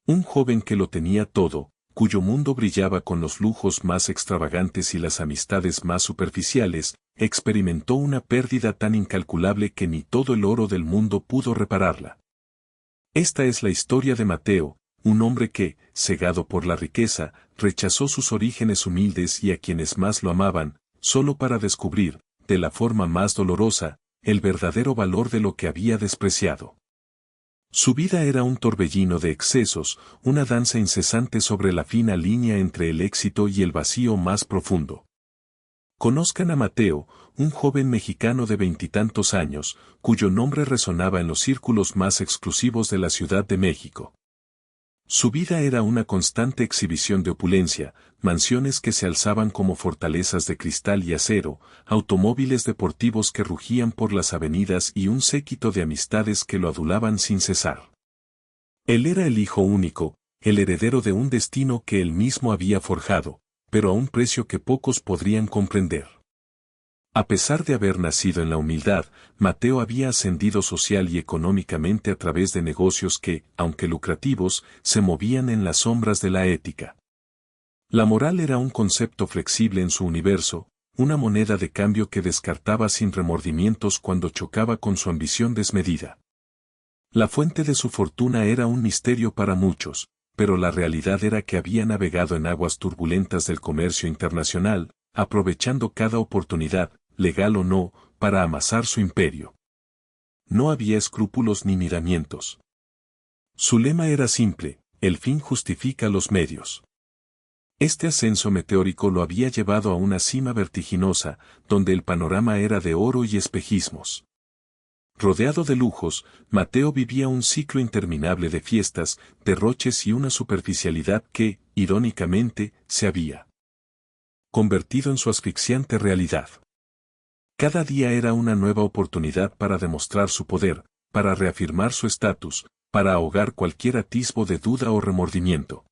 Un joven que lo tenía todo, cuyo mundo brillaba con los lujos más extravagantes y las amistades más superficiales, experimentó una pérdida tan incalculable que ni todo el oro del mundo pudo repararla. Esta es la historia de Mateo, un hombre que, cegado por la riqueza, rechazó sus orígenes humildes y a quienes más lo amaban, solo para descubrir, de la forma más dolorosa, el verdadero valor de lo que había despreciado. Su vida era un torbellino de excesos, una danza incesante sobre la fina línea entre el éxito y el vacío más profundo. Conozcan a Mateo, un joven mexicano de 20 años, cuyo nombre resonaba en los círculos más exclusivos de la Ciudad de México. Su vida era una constante exhibición de opulencia, mansiones que se alzaban como fortalezas de cristal y acero, automóviles deportivos que rugían por las avenidas y un séquito de amistades que lo adulaban sin cesar. Él era el hijo único, el heredero de un destino que él mismo había forjado, pero a un precio que pocos podrían comprender. A pesar de haber nacido en la humildad, Mateo había ascendido social y económicamente a través de negocios que, aunque lucrativos, se movían en las sombras de la ética. La moral era un concepto flexible en su universo, una moneda de cambio que descartaba sin remordimientos cuando chocaba con su ambición desmedida. La fuente de su fortuna era un misterio para muchos, pero la realidad era que había navegado en aguas turbulentas del comercio internacional, aprovechando cada oportunidad, legal o no, para amasar su imperio. No había escrúpulos ni miramientos. Su lema era simple: el fin justifica los medios. Este ascenso meteórico lo había llevado a una cima vertiginosa, donde el panorama era de oro y espejismos. Rodeado de lujos, Mateo vivía un ciclo interminable de fiestas, derroches y una superficialidad que, irónicamente, se había convertido en su asfixiante realidad. Cada día era una nueva oportunidad para demostrar su poder, para reafirmar su estatus, para ahogar cualquier atisbo de duda o remordimiento.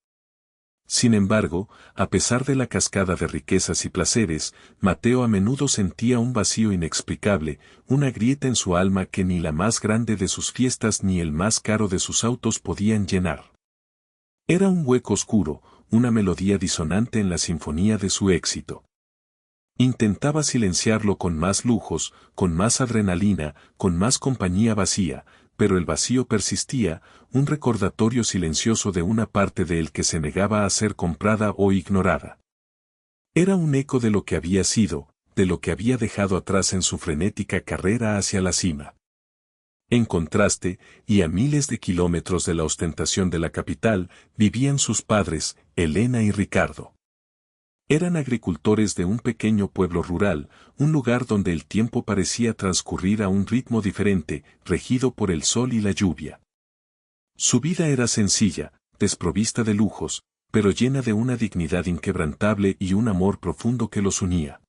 Sin embargo, a pesar de la cascada de riquezas y placeres, Mateo a menudo sentía un vacío inexplicable, una grieta en su alma que ni la más grande de sus fiestas ni el más caro de sus autos podían llenar. Era un hueco oscuro, una melodía disonante en la sinfonía de su éxito. Intentaba silenciarlo con más lujos, con más adrenalina, con más compañía vacía, pero el vacío persistía, un recordatorio silencioso de una parte de él que se negaba a ser comprada o ignorada. Era un eco de lo que había sido, de lo que había dejado atrás en su frenética carrera hacia la cima. En contraste, y a miles de kilómetros de la ostentación de la capital, vivían sus padres, Elena y Ricardo. Eran agricultores de un pequeño pueblo rural, un lugar donde el tiempo parecía transcurrir a un ritmo diferente, regido por el sol y la lluvia. Su vida era sencilla, desprovista de lujos, pero llena de una dignidad inquebrantable y un amor profundo que los unía.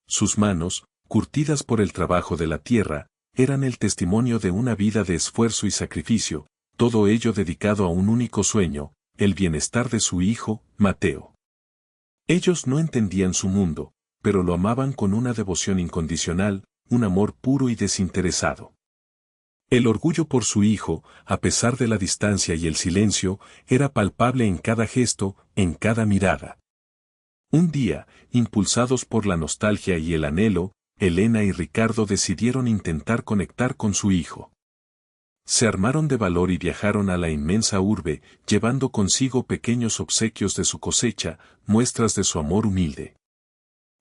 Sus manos, curtidas por el trabajo de la tierra, eran el testimonio de una vida de esfuerzo y sacrificio, todo ello dedicado a un único sueño, el bienestar de su hijo, Mateo. Ellos no entendían su mundo, pero lo amaban con una devoción incondicional, un amor puro y desinteresado. El orgullo por su hijo, a pesar de la distancia y el silencio, era palpable en cada gesto, en cada mirada. Un día, impulsados por la nostalgia y el anhelo, Elena y Ricardo decidieron intentar conectar con su hijo. Se armaron de valor y viajaron a la inmensa urbe, llevando consigo pequeños obsequios de su cosecha, muestras de su amor humilde.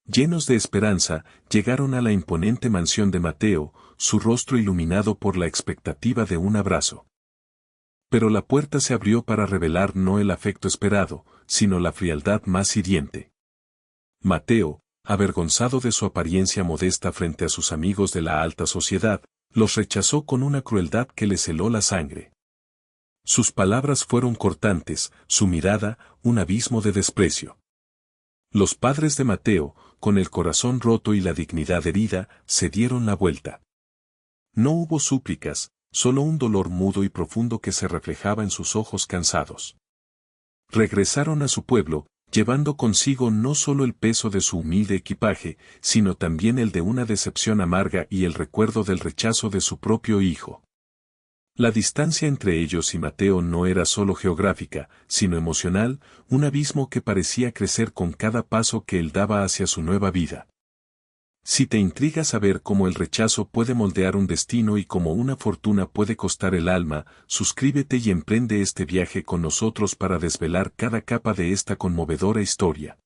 Llenos de esperanza, llegaron a la imponente mansión de Mateo, su rostro iluminado por la expectativa de un abrazo. Pero la puerta se abrió para revelar no el afecto esperado, sino la frialdad más hiriente. Mateo, avergonzado de su apariencia modesta frente a sus amigos de la alta sociedad, los rechazó con una crueldad que les heló la sangre. Sus palabras fueron cortantes, su mirada, un abismo de desprecio. Los padres de Mateo, con el corazón roto y la dignidad herida, se dieron la vuelta. No hubo súplicas, solo un dolor mudo y profundo que se reflejaba en sus ojos cansados. Regresaron a su pueblo, llevando consigo no solo el peso de su humilde equipaje, sino también el de una decepción amarga y el recuerdo del rechazo de su propio hijo. La distancia entre ellos y Mateo no era solo geográfica, sino emocional, un abismo que parecía crecer con cada paso que él daba hacia su nueva vida. Si te intriga saber cómo el rechazo puede moldear un destino y cómo una fortuna puede costar el alma, suscríbete y emprende este viaje con nosotros para desvelar cada capa de esta conmovedora historia.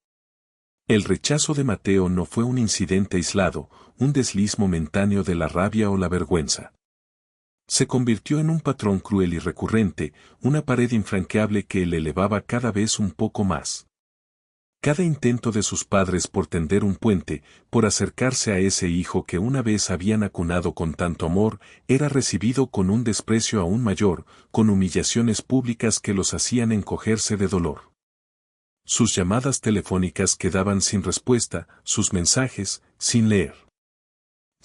El rechazo de Mateo no fue un incidente aislado, un desliz momentáneo de la rabia o la vergüenza. Se convirtió en un patrón cruel y recurrente, una pared infranqueable que le elevaba cada vez un poco más. Cada intento de sus padres por tender un puente, por acercarse a ese hijo que una vez habían acunado con tanto amor, era recibido con un desprecio aún mayor, con humillaciones públicas que los hacían encogerse de dolor. Sus llamadas telefónicas quedaban sin respuesta, sus mensajes, sin leer.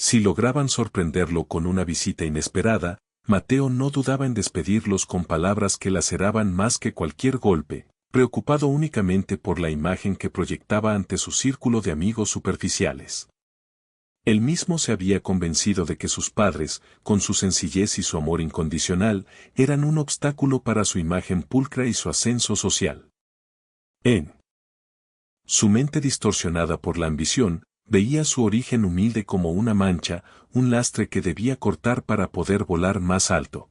Si lograban sorprenderlo con una visita inesperada, Mateo no dudaba en despedirlos con palabras que laceraban más que cualquier golpe, preocupado únicamente por la imagen que proyectaba ante su círculo de amigos superficiales. Él mismo se había convencido de que sus padres, con su sencillez y su amor incondicional, eran un obstáculo para su imagen pulcra y su ascenso social. En su mente distorsionada por la ambición, veía su origen humilde como una mancha, un lastre que debía cortar para poder volar más alto.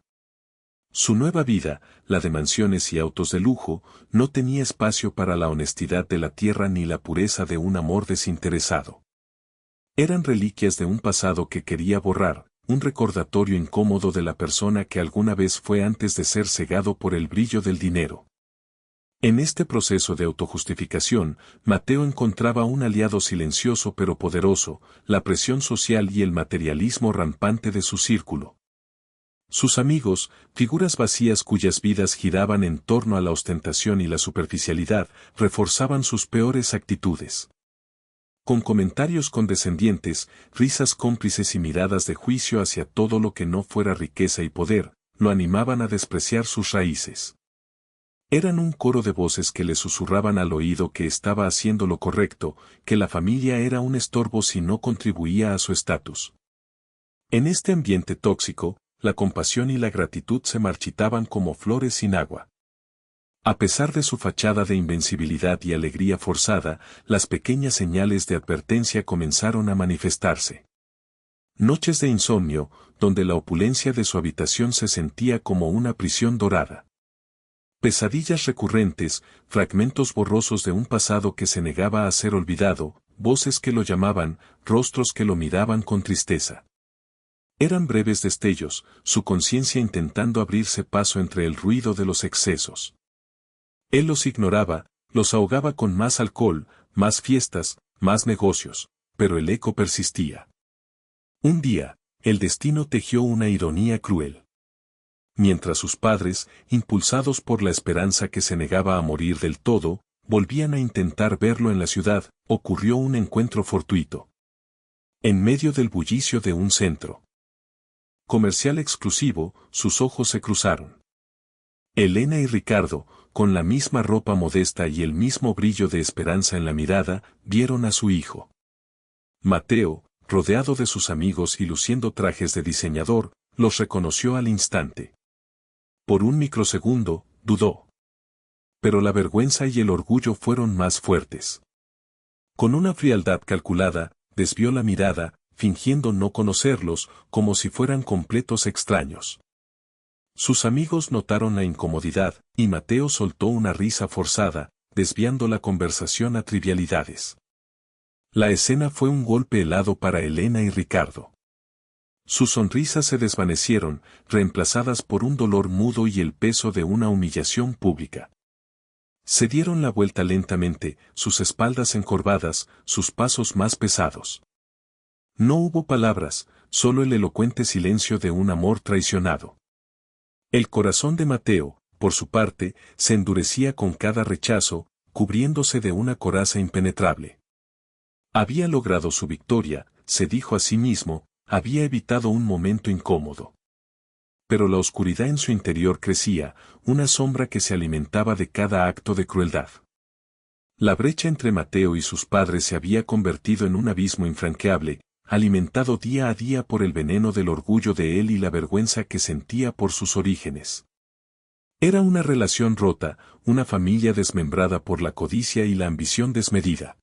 Su nueva vida, la de mansiones y autos de lujo, no tenía espacio para la honestidad de la tierra ni la pureza de un amor desinteresado. Eran reliquias de un pasado que quería borrar, un recordatorio incómodo de la persona que alguna vez fue antes de ser cegado por el brillo del dinero. En este proceso de autojustificación, Mateo encontraba un aliado silencioso pero poderoso, la presión social y el materialismo rampante de su círculo. Sus amigos, figuras vacías cuyas vidas giraban en torno a la ostentación y la superficialidad, reforzaban sus peores actitudes. Con comentarios condescendientes, risas cómplices y miradas de juicio hacia todo lo que no fuera riqueza y poder, lo animaban a despreciar sus raíces. Eran un coro de voces que le susurraban al oído que estaba haciendo lo correcto, que la familia era un estorbo si no contribuía a su estatus. En este ambiente tóxico, la compasión y la gratitud se marchitaban como flores sin agua. A pesar de su fachada de invencibilidad y alegría forzada, las pequeñas señales de advertencia comenzaron a manifestarse. Noches de insomnio, donde la opulencia de su habitación se sentía como una prisión dorada. Pesadillas recurrentes, fragmentos borrosos de un pasado que se negaba a ser olvidado, voces que lo llamaban, rostros que lo miraban con tristeza. Eran breves destellos, su conciencia intentando abrirse paso entre el ruido de los excesos. Él los ignoraba, los ahogaba con más alcohol, más fiestas, más negocios, pero el eco persistía. Un día, el destino tejió una ironía cruel. Mientras sus padres, impulsados por la esperanza que se negaba a morir del todo, volvían a intentar verlo en la ciudad, ocurrió un encuentro fortuito. En medio del bullicio de un centro comercial exclusivo, sus ojos se cruzaron. Elena y Ricardo, con la misma ropa modesta y el mismo brillo de esperanza en la mirada, vieron a su hijo. Mateo, rodeado de sus amigos y luciendo trajes de diseñador, los reconoció al instante. Por un microsegundo, dudó. Pero la vergüenza y el orgullo fueron más fuertes. Con una frialdad calculada, desvió la mirada, fingiendo no conocerlos, como si fueran completos extraños. Sus amigos notaron la incomodidad, y Mateo soltó una risa forzada, desviando la conversación a trivialidades. La escena fue un golpe helado para Elena y Ricardo. Sus sonrisas se desvanecieron, reemplazadas por un dolor mudo y el peso de una humillación pública. Se dieron la vuelta lentamente, sus espaldas encorvadas, sus pasos más pesados. No hubo palabras, solo el elocuente silencio de un amor traicionado. El corazón de Mateo, por su parte, se endurecía con cada rechazo, cubriéndose de una coraza impenetrable. Había logrado su victoria, se dijo a sí mismo, había evitado un momento incómodo. Pero la oscuridad en su interior crecía, una sombra que se alimentaba de cada acto de crueldad. La brecha entre Mateo y sus padres se había convertido en un abismo infranqueable, alimentado día a día por el veneno del orgullo de él y la vergüenza que sentía por sus orígenes. Era una relación rota, una familia desmembrada por la codicia y la ambición desmedida.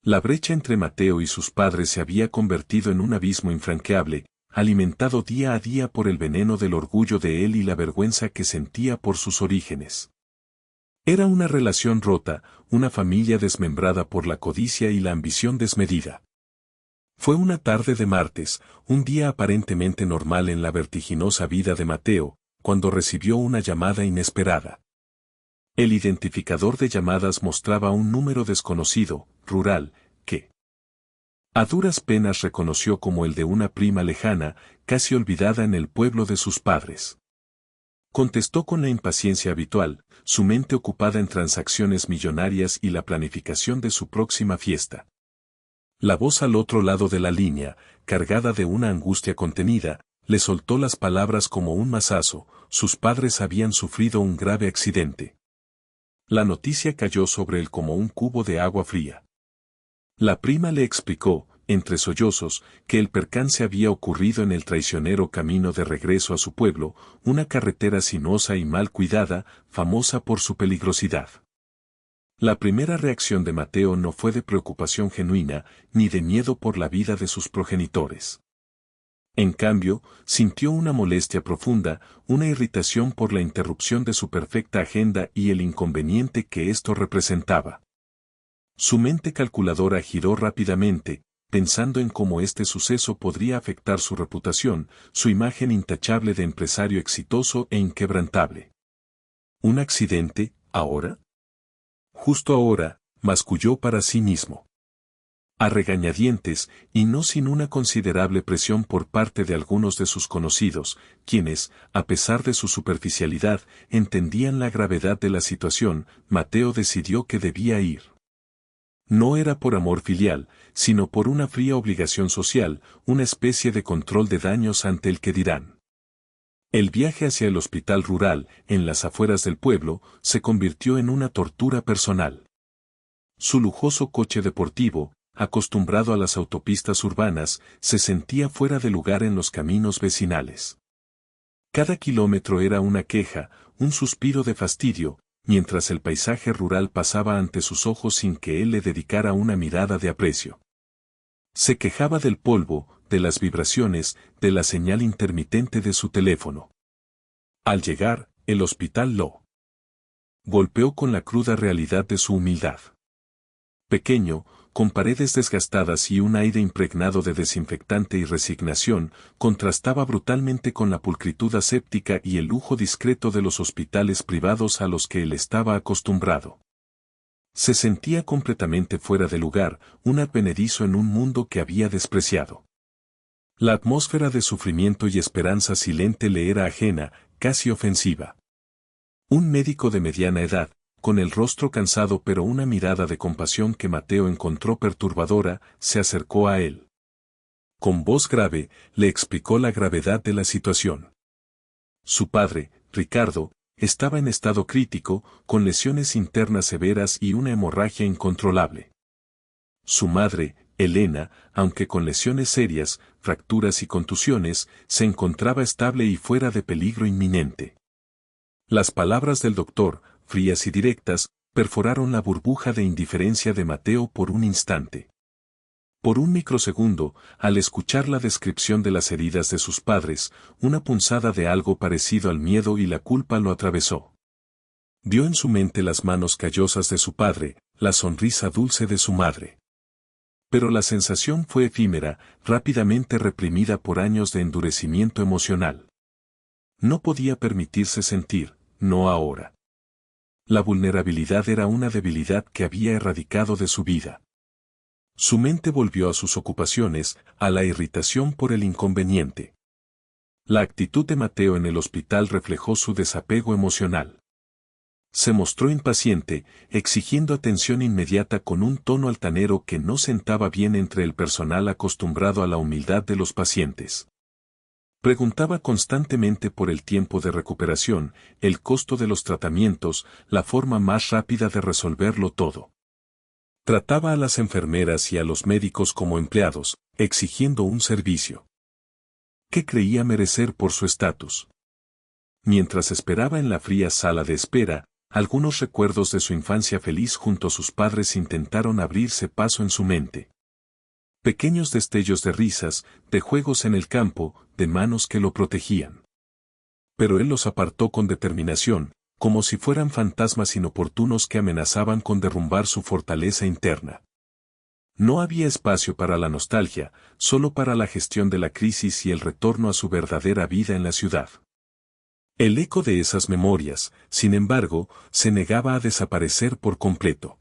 La brecha entre Mateo y sus padres se había convertido en un abismo infranqueable, alimentado día a día por el veneno del orgullo de él y la vergüenza que sentía por sus orígenes. Era una relación rota, una familia desmembrada por la codicia y la ambición desmedida. Fue una tarde de martes, un día aparentemente normal en la vertiginosa vida de Mateo, cuando recibió una llamada inesperada. El identificador de llamadas mostraba un número desconocido, rural, que a duras penas reconoció como el de una prima lejana, casi olvidada en el pueblo de sus padres. Contestó con la impaciencia habitual, su mente ocupada en transacciones millonarias y la planificación de su próxima fiesta. La voz al otro lado de la línea, cargada de una angustia contenida, le soltó las palabras como un mazazo: sus padres habían sufrido un grave accidente. La noticia cayó sobre él como un cubo de agua fría. La prima le explicó, entre sollozos, que el percance había ocurrido en el traicionero camino de regreso a su pueblo, una carretera sinuosa y mal cuidada, famosa por su peligrosidad. La primera reacción de Mateo no fue de preocupación genuina, ni de miedo por la vida de sus progenitores. En cambio, sintió una molestia profunda, una irritación por la interrupción de su perfecta agenda y el inconveniente que esto representaba. Su mente calculadora giró rápidamente, pensando en cómo este suceso podría afectar su reputación, su imagen intachable de empresario exitoso e inquebrantable. ¿Un accidente, ahora? Justo ahora, masculló para sí mismo. A regañadientes, y no sin una considerable presión por parte de algunos de sus conocidos, quienes, a pesar de su superficialidad, entendían la gravedad de la situación, Mateo decidió que debía ir. No era por amor filial, sino por una fría obligación social, una especie de control de daños ante el que dirán. El viaje hacia el hospital rural, en las afueras del pueblo, se convirtió en una tortura personal. Su lujoso coche deportivo, acostumbrado a las autopistas urbanas, se sentía fuera de lugar en los caminos vecinales. Cada kilómetro era una queja, un suspiro de fastidio, mientras el paisaje rural pasaba ante sus ojos sin que él le dedicara una mirada de aprecio. Se quejaba del polvo, de las vibraciones, de la señal intermitente de su teléfono. Al llegar, el hospital lo golpeó con la cruda realidad de su humildad. Pequeño, con paredes desgastadas y un aire impregnado de desinfectante y resignación, contrastaba brutalmente con la pulcritud aséptica y el lujo discreto de los hospitales privados a los que él estaba acostumbrado. Se sentía completamente fuera de lugar, un advenedizo en un mundo que había despreciado. La atmósfera de sufrimiento y esperanza silente le era ajena, casi ofensiva. Un médico de mediana edad, con el rostro cansado pero una mirada de compasión que Mateo encontró perturbadora, se acercó a él. Con voz grave, le explicó la gravedad de la situación. Su padre, Ricardo, estaba en estado crítico, con lesiones internas severas y una hemorragia incontrolable. Su madre, Elena, aunque con lesiones serias, fracturas y contusiones, se encontraba estable y fuera de peligro inminente. Las palabras del doctor, frías y directas, perforaron la burbuja de indiferencia de Mateo por un instante. Por un microsegundo, al escuchar la descripción de las heridas de sus padres, una punzada de algo parecido al miedo y la culpa lo atravesó. Vio en su mente las manos callosas de su padre, la sonrisa dulce de su madre. Pero la sensación fue efímera, rápidamente reprimida por años de endurecimiento emocional. No podía permitirse sentir, no ahora. La vulnerabilidad era una debilidad que había erradicado de su vida. Su mente volvió a sus ocupaciones, a la irritación por el inconveniente. La actitud de Mateo en el hospital reflejó su desapego emocional. Se mostró impaciente, exigiendo atención inmediata con un tono altanero que no sentaba bien entre el personal acostumbrado a la humildad de los pacientes. Preguntaba constantemente por el tiempo de recuperación, el costo de los tratamientos, la forma más rápida de resolverlo todo. Trataba a las enfermeras y a los médicos como empleados, exigiendo un servicio que creía merecer por su estatus. Mientras esperaba en la fría sala de espera, algunos recuerdos de su infancia feliz junto a sus padres intentaron abrirse paso en su mente. Pequeños destellos de risas, de juegos en el campo, de manos que lo protegían. Pero él los apartó con determinación, como si fueran fantasmas inoportunos que amenazaban con derrumbar su fortaleza interna. No había espacio para la nostalgia, solo para la gestión de la crisis y el retorno a su verdadera vida en la ciudad. El eco de esas memorias, sin embargo, se negaba a desaparecer por completo.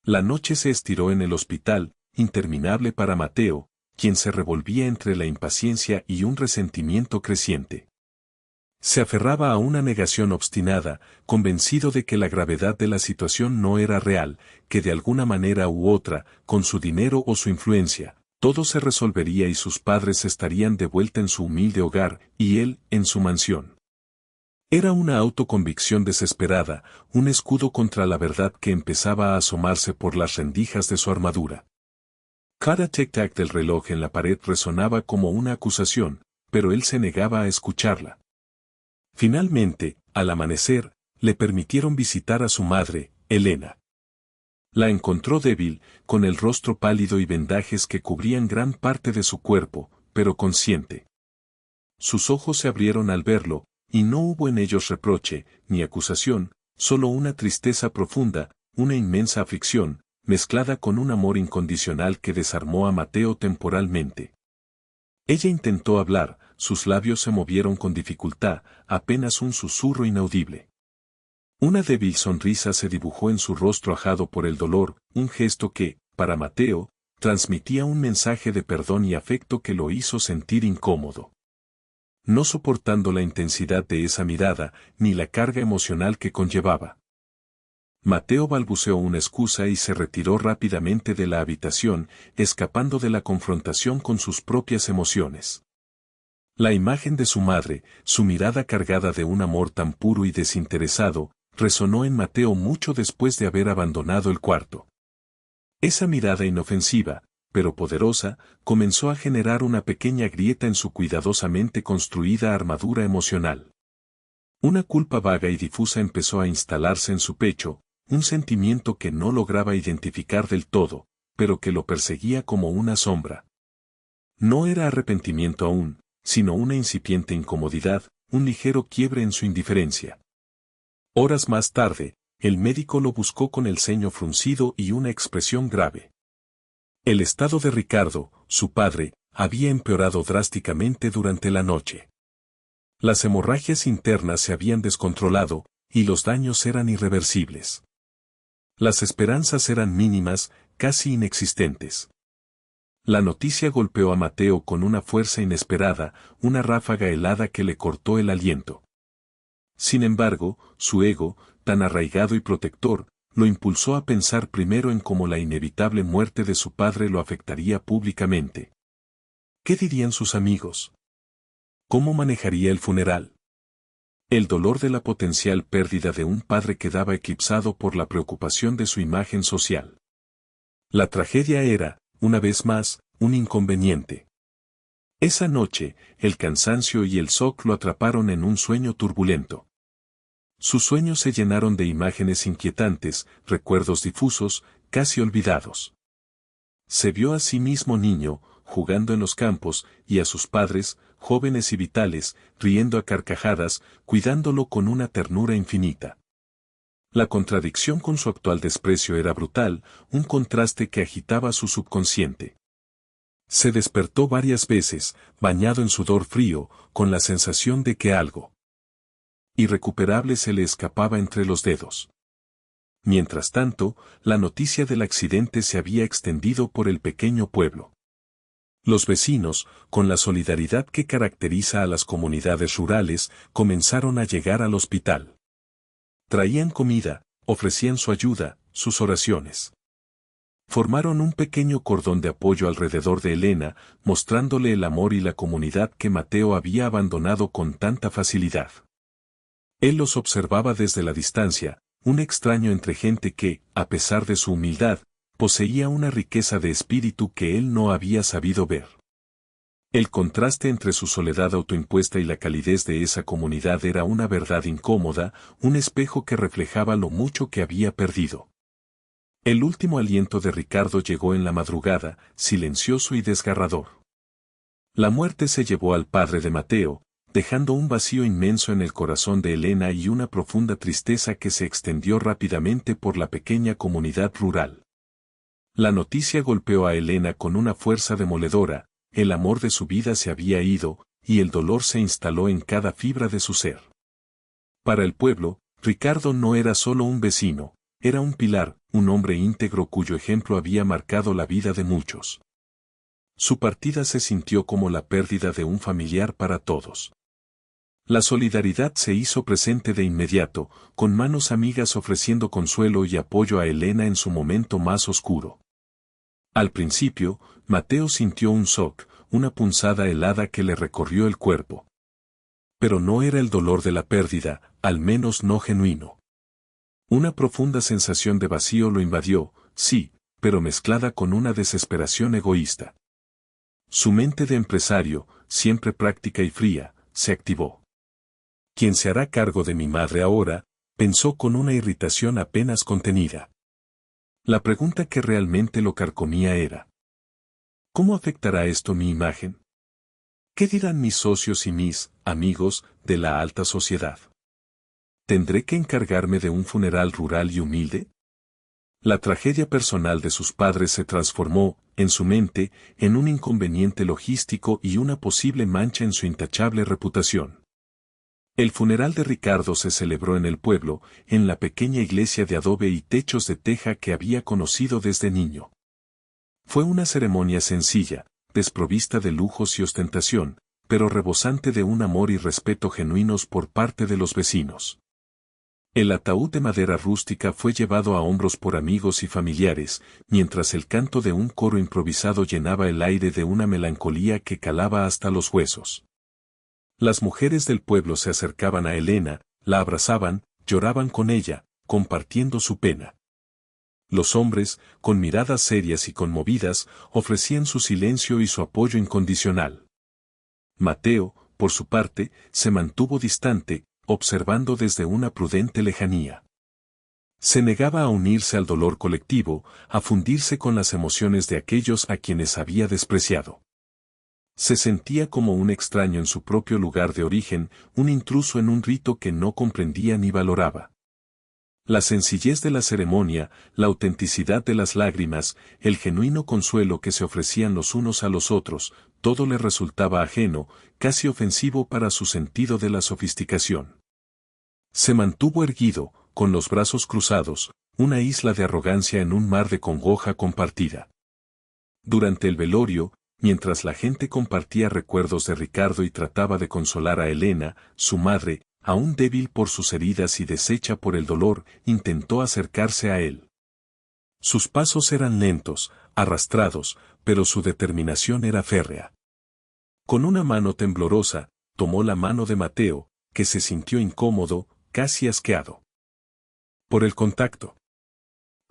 La noche se estiró en el hospital, interminable para Mateo, quien se revolvía entre la impaciencia y un resentimiento creciente. Se aferraba a una negación obstinada, convencido de que la gravedad de la situación no era real, que de alguna manera u otra, con su dinero o su influencia, todo se resolvería y sus padres estarían de vuelta en su humilde hogar, y él, en su mansión. Era una autoconvicción desesperada, un escudo contra la verdad que empezaba a asomarse por las rendijas de su armadura. Cada tic-tac del reloj en la pared resonaba como una acusación, pero él se negaba a escucharla. Finalmente, al amanecer, le permitieron visitar a su madre, Elena. La encontró débil, con el rostro pálido y vendajes que cubrían gran parte de su cuerpo, pero consciente. Sus ojos se abrieron al verlo, y no hubo en ellos reproche, ni acusación, solo una tristeza profunda, una inmensa aflicción, mezclada con un amor incondicional que desarmó a Mateo temporalmente. Ella intentó hablar, sus labios se movieron con dificultad, apenas un susurro inaudible. Una débil sonrisa se dibujó en su rostro ajado por el dolor, un gesto que, para Mateo, transmitía un mensaje de perdón y afecto que lo hizo sentir incómodo. No soportando la intensidad de esa mirada, ni la carga emocional que conllevaba. Mateo balbuceó una excusa y se retiró rápidamente de la habitación, escapando de la confrontación con sus propias emociones. La imagen de su madre, su mirada cargada de un amor tan puro y desinteresado, resonó en Mateo mucho después de haber abandonado el cuarto. Esa mirada inofensiva, pero poderosa, comenzó a generar una pequeña grieta en su cuidadosamente construida armadura emocional. Una culpa vaga y difusa empezó a instalarse en su pecho, un sentimiento que no lograba identificar del todo, pero que lo perseguía como una sombra. No era arrepentimiento aún, sino una incipiente incomodidad, un ligero quiebre en su indiferencia. Horas más tarde, el médico lo buscó con el ceño fruncido y una expresión grave. El estado de Ricardo, su padre, había empeorado drásticamente durante la noche. Las hemorragias internas se habían descontrolado, y los daños eran irreversibles. Las esperanzas eran mínimas, casi inexistentes. La noticia golpeó a Mateo con una fuerza inesperada, una ráfaga helada que le cortó el aliento. Sin embargo, su ego, tan arraigado y protector, lo impulsó a pensar primero en cómo la inevitable muerte de su padre lo afectaría públicamente. ¿Qué dirían sus amigos? ¿Cómo manejaría el funeral? El dolor de la potencial pérdida de un padre quedaba eclipsado por la preocupación de su imagen social. La tragedia era, una vez más, un inconveniente. Esa noche, el cansancio y el shock lo atraparon en un sueño turbulento. Sus sueños se llenaron de imágenes inquietantes, recuerdos difusos, casi olvidados. Se vio a sí mismo niño, jugando en los campos, y a sus padres, jóvenes y vitales, riendo a carcajadas, cuidándolo con una ternura infinita. La contradicción con su actual desprecio era brutal, un contraste que agitaba su subconsciente. Se despertó varias veces, bañado en sudor frío, con la sensación de que algo irrecuperable se le escapaba entre los dedos. Mientras tanto, la noticia del accidente se había extendido por el pequeño pueblo. Los vecinos, con la solidaridad que caracteriza a las comunidades rurales, comenzaron a llegar al hospital. Traían comida, ofrecían su ayuda, sus oraciones. Formaron un pequeño cordón de apoyo alrededor de Elena, mostrándole el amor y la comunidad que Mateo había abandonado con tanta facilidad. Él los observaba desde la distancia, un extraño entre gente que, a pesar de su humildad, poseía una riqueza de espíritu que él no había sabido ver. El contraste entre su soledad autoimpuesta y la calidez de esa comunidad era una verdad incómoda, un espejo que reflejaba lo mucho que había perdido. El último aliento de Ricardo llegó en la madrugada, silencioso y desgarrador. La muerte se llevó al padre de Mateo, dejando un vacío inmenso en el corazón de Elena y una profunda tristeza que se extendió rápidamente por la pequeña comunidad rural. La noticia golpeó a Elena con una fuerza demoledora, el amor de su vida se había ido, y el dolor se instaló en cada fibra de su ser. Para el pueblo, Ricardo no era solo un vecino, era un pilar, un hombre íntegro cuyo ejemplo había marcado la vida de muchos. Su partida se sintió como la pérdida de un familiar para todos. La solidaridad se hizo presente de inmediato, con manos amigas ofreciendo consuelo y apoyo a Elena en su momento más oscuro. Al principio, Mateo sintió un shock, una punzada helada que le recorrió el cuerpo. Pero no era el dolor de la pérdida, al menos no genuino. Una profunda sensación de vacío lo invadió, sí, pero mezclada con una desesperación egoísta. Su mente de empresario, siempre práctica y fría, se activó. ¿Quién se hará cargo de mi madre ahora?, pensó con una irritación apenas contenida. La pregunta que realmente lo carcomía era: ¿cómo afectará esto mi imagen? ¿Qué dirán mis socios y mis amigos de la alta sociedad? ¿Tendré que encargarme de un funeral rural y humilde? La tragedia personal de sus padres se transformó, en su mente, en un inconveniente logístico y una posible mancha en su intachable reputación. El funeral de Ricardo se celebró en el pueblo, en la pequeña iglesia de adobe y techos de teja que había conocido desde niño. Fue una ceremonia sencilla, desprovista de lujos y ostentación, pero rebosante de un amor y respeto genuinos por parte de los vecinos. El ataúd de madera rústica fue llevado a hombros por amigos y familiares, mientras el canto de un coro improvisado llenaba el aire de una melancolía que calaba hasta los huesos. Las mujeres del pueblo se acercaban a Elena, la abrazaban, lloraban con ella, compartiendo su pena. Los hombres, con miradas serias y conmovidas, ofrecían su silencio y su apoyo incondicional. Mateo, por su parte, se mantuvo distante, observando desde una prudente lejanía. Se negaba a unirse al dolor colectivo, a fundirse con las emociones de aquellos a quienes había despreciado. Se sentía como un extraño en su propio lugar de origen, un intruso en un rito que no comprendía ni valoraba. La sencillez de la ceremonia, la autenticidad de las lágrimas, el genuino consuelo que se ofrecían los unos a los otros, todo le resultaba ajeno, casi ofensivo para su sentido de la sofisticación. Se mantuvo erguido, con los brazos cruzados, una isla de arrogancia en un mar de congoja compartida. Durante el velorio, mientras la gente compartía recuerdos de Ricardo y trataba de consolar a Elena, su madre, aún débil por sus heridas y deshecha por el dolor, intentó acercarse a él. Sus pasos eran lentos, arrastrados, pero su determinación era férrea. Con una mano temblorosa, tomó la mano de Mateo, que se sintió incómodo, casi asqueado por el contacto.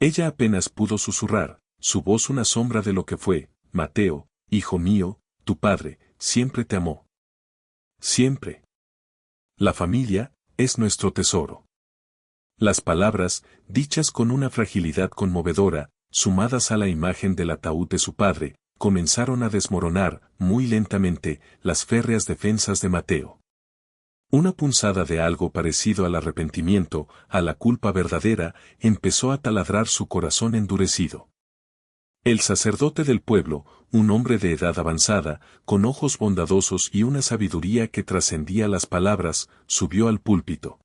Ella apenas pudo susurrar, su voz una sombra de lo que fue: Mateo, hijo mío, tu padre, siempre te amó. Siempre. La familia es nuestro tesoro. Las palabras, dichas con una fragilidad conmovedora, sumadas a la imagen del ataúd de su padre, comenzaron a desmoronar, muy lentamente, las férreas defensas de Mateo. Una punzada de algo parecido al arrepentimiento, a la culpa verdadera, empezó a taladrar su corazón endurecido. El sacerdote del pueblo, un hombre de edad avanzada, con ojos bondadosos y una sabiduría que trascendía las palabras, subió al púlpito.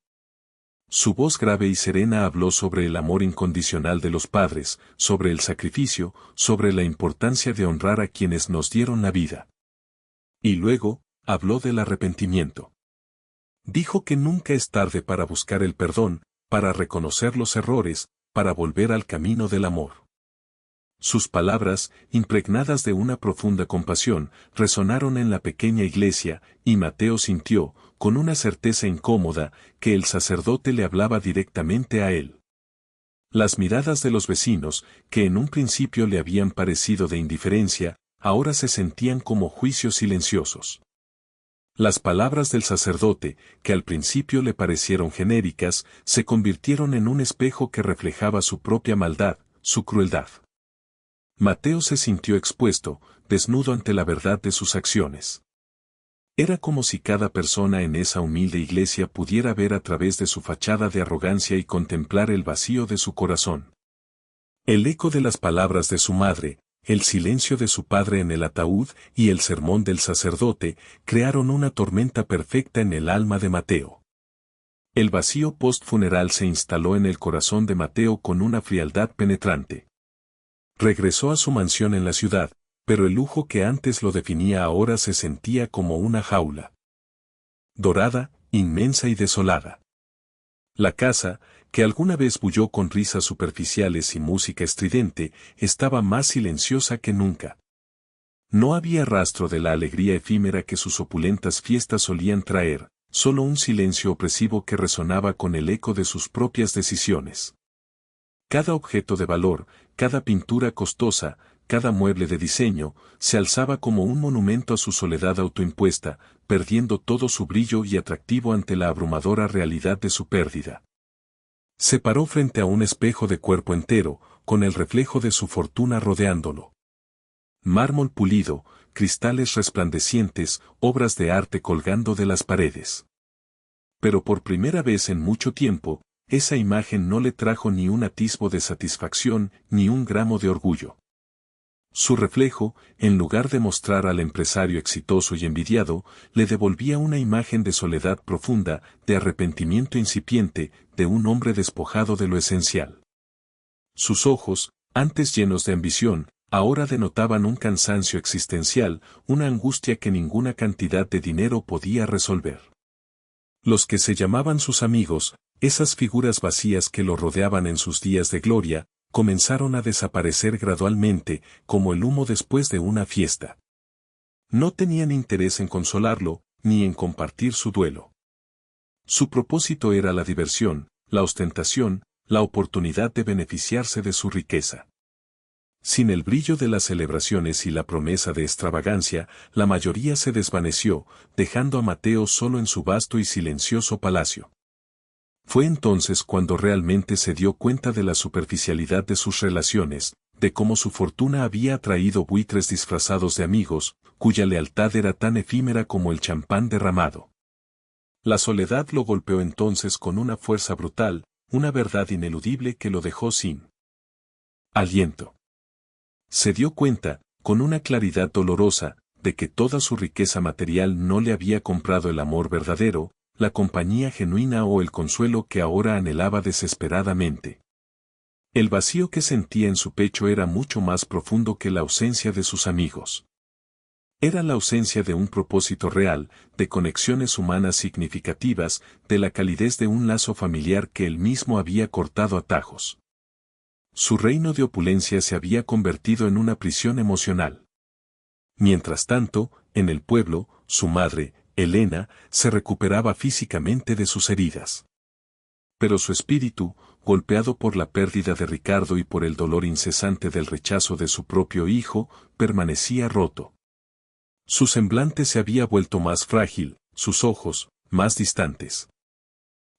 Su voz grave y serena habló sobre el amor incondicional de los padres, sobre el sacrificio, sobre la importancia de honrar a quienes nos dieron la vida. Y luego, habló del arrepentimiento. Dijo que nunca es tarde para buscar el perdón, para reconocer los errores, para volver al camino del amor. Sus palabras, impregnadas de una profunda compasión, resonaron en la pequeña iglesia, y Mateo sintió, con una certeza incómoda, que el sacerdote le hablaba directamente a él. Las miradas de los vecinos, que en un principio le habían parecido de indiferencia, ahora se sentían como juicios silenciosos. Las palabras del sacerdote, que al principio le parecieron genéricas, se convirtieron en un espejo que reflejaba su propia maldad, su crueldad. Mateo se sintió expuesto, desnudo ante la verdad de sus acciones. Era como si cada persona en esa humilde iglesia pudiera ver a través de su fachada de arrogancia y contemplar el vacío de su corazón. El eco de las palabras de su madre, el silencio de su padre en el ataúd y el sermón del sacerdote crearon una tormenta perfecta en el alma de Mateo. El vacío post-funeral se instaló en el corazón de Mateo con una frialdad penetrante. Regresó a su mansión en la ciudad, pero el lujo que antes lo definía ahora se sentía como una jaula. Dorada, inmensa y desolada. La casa, que alguna vez bulló con risas superficiales y música estridente, estaba más silenciosa que nunca. No había rastro de la alegría efímera que sus opulentas fiestas solían traer, solo un silencio opresivo que resonaba con el eco de sus propias decisiones. Cada objeto de valor, cada pintura costosa, cada mueble de diseño, se alzaba como un monumento a su soledad autoimpuesta, perdiendo todo su brillo y atractivo ante la abrumadora realidad de su pérdida. Se paró frente a un espejo de cuerpo entero, con el reflejo de su fortuna rodeándolo. Mármol pulido, cristales resplandecientes, obras de arte colgando de las paredes. Pero por primera vez en mucho tiempo, esa imagen no le trajo ni un atisbo de satisfacción, ni un gramo de orgullo. Su reflejo, en lugar de mostrar al empresario exitoso y envidiado, le devolvía una imagen de soledad profunda, de arrepentimiento incipiente, de un hombre despojado de lo esencial. Sus ojos, antes llenos de ambición, ahora denotaban un cansancio existencial, una angustia que ninguna cantidad de dinero podía resolver. Los que se llamaban sus amigos, esas figuras vacías que lo rodeaban en sus días de gloria, comenzaron a desaparecer gradualmente, como el humo después de una fiesta. No tenían interés en consolarlo, ni en compartir su duelo. Su propósito era la diversión, la ostentación, la oportunidad de beneficiarse de su riqueza. Sin el brillo de las celebraciones y la promesa de extravagancia, la mayoría se desvaneció, dejando a Mateo solo en su vasto y silencioso palacio. Fue entonces cuando realmente se dio cuenta de la superficialidad de sus relaciones, de cómo su fortuna había atraído buitres disfrazados de amigos, cuya lealtad era tan efímera como el champán derramado. La soledad lo golpeó entonces con una fuerza brutal, una verdad ineludible que lo dejó sin aliento. Se dio cuenta, con una claridad dolorosa, de que toda su riqueza material no le había comprado el amor verdadero, la compañía genuina o el consuelo que ahora anhelaba desesperadamente. El vacío que sentía en su pecho era mucho más profundo que la ausencia de sus amigos. Era la ausencia de un propósito real, de conexiones humanas significativas, de la calidez de un lazo familiar que él mismo había cortado a tajos. Su reino de opulencia se había convertido en una prisión emocional. Mientras tanto, en el pueblo, su madre, Elena, se recuperaba físicamente de sus heridas. Pero su espíritu, golpeado por la pérdida de Ricardo y por el dolor incesante del rechazo de su propio hijo, permanecía roto. Su semblante se había vuelto más frágil, sus ojos, más distantes.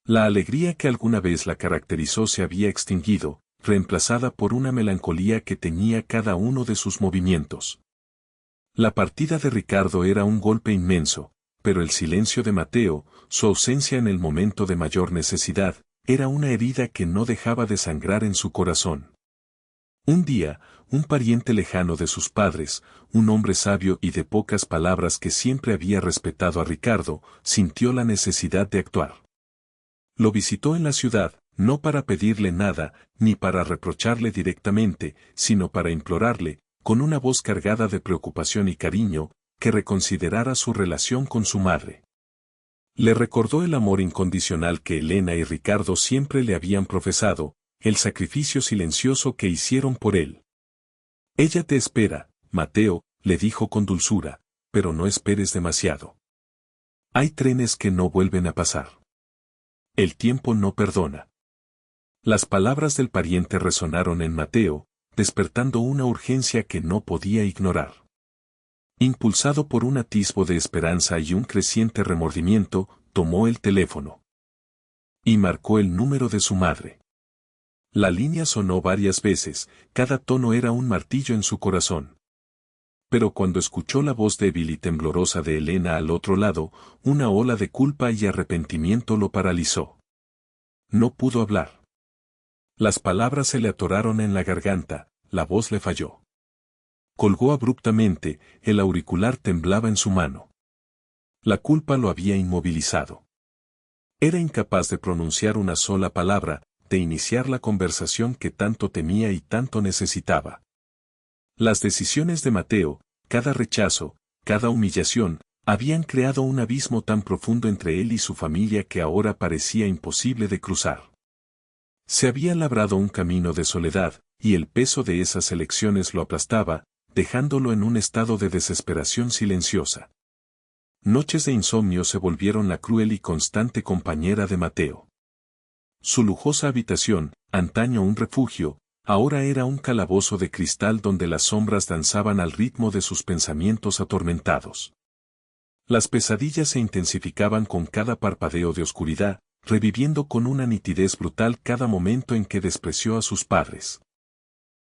La alegría que alguna vez la caracterizó se había extinguido, reemplazada por una melancolía que teñía cada uno de sus movimientos. La partida de Ricardo era un golpe inmenso, pero el silencio de Mateo, su ausencia en el momento de mayor necesidad, era una herida que no dejaba de sangrar en su corazón. Un día, un pariente lejano de sus padres, un hombre sabio y de pocas palabras que siempre había respetado a Ricardo, sintió la necesidad de actuar. Lo visitó en la ciudad, no para pedirle nada, ni para reprocharle directamente, sino para implorarle, con una voz cargada de preocupación y cariño, que reconsiderara su relación con su madre. Le recordó el amor incondicional que Elena y Ricardo siempre le habían profesado, el sacrificio silencioso que hicieron por él. Ella te espera, Mateo, le dijo con dulzura, pero no esperes demasiado. Hay trenes que no vuelven a pasar. El tiempo no perdona. Las palabras del pariente resonaron en Mateo, despertando una urgencia que no podía ignorar. Impulsado por un atisbo de esperanza y un creciente remordimiento, tomó el teléfono y marcó el número de su madre. La línea sonó varias veces, cada tono era un martillo en su corazón. Pero cuando escuchó la voz débil y temblorosa de Elena al otro lado, una ola de culpa y arrepentimiento lo paralizó. No pudo hablar. Las palabras se le atoraron en la garganta, la voz le falló. Colgó abruptamente, el auricular temblaba en su mano. La culpa lo había inmovilizado. Era incapaz de pronunciar una sola palabra, de iniciar la conversación que tanto temía y tanto necesitaba. Las decisiones de Mateo, cada rechazo, cada humillación, habían creado un abismo tan profundo entre él y su familia que ahora parecía imposible de cruzar. Se había labrado un camino de soledad, y el peso de esas elecciones lo aplastaba, dejándolo en un estado de desesperación silenciosa. Noches de insomnio se volvieron la cruel y constante compañera de Mateo. Su lujosa habitación, antaño un refugio, ahora era un calabozo de cristal donde las sombras danzaban al ritmo de sus pensamientos atormentados. Las pesadillas se intensificaban con cada parpadeo de oscuridad, reviviendo con una nitidez brutal cada momento en que despreció a sus padres.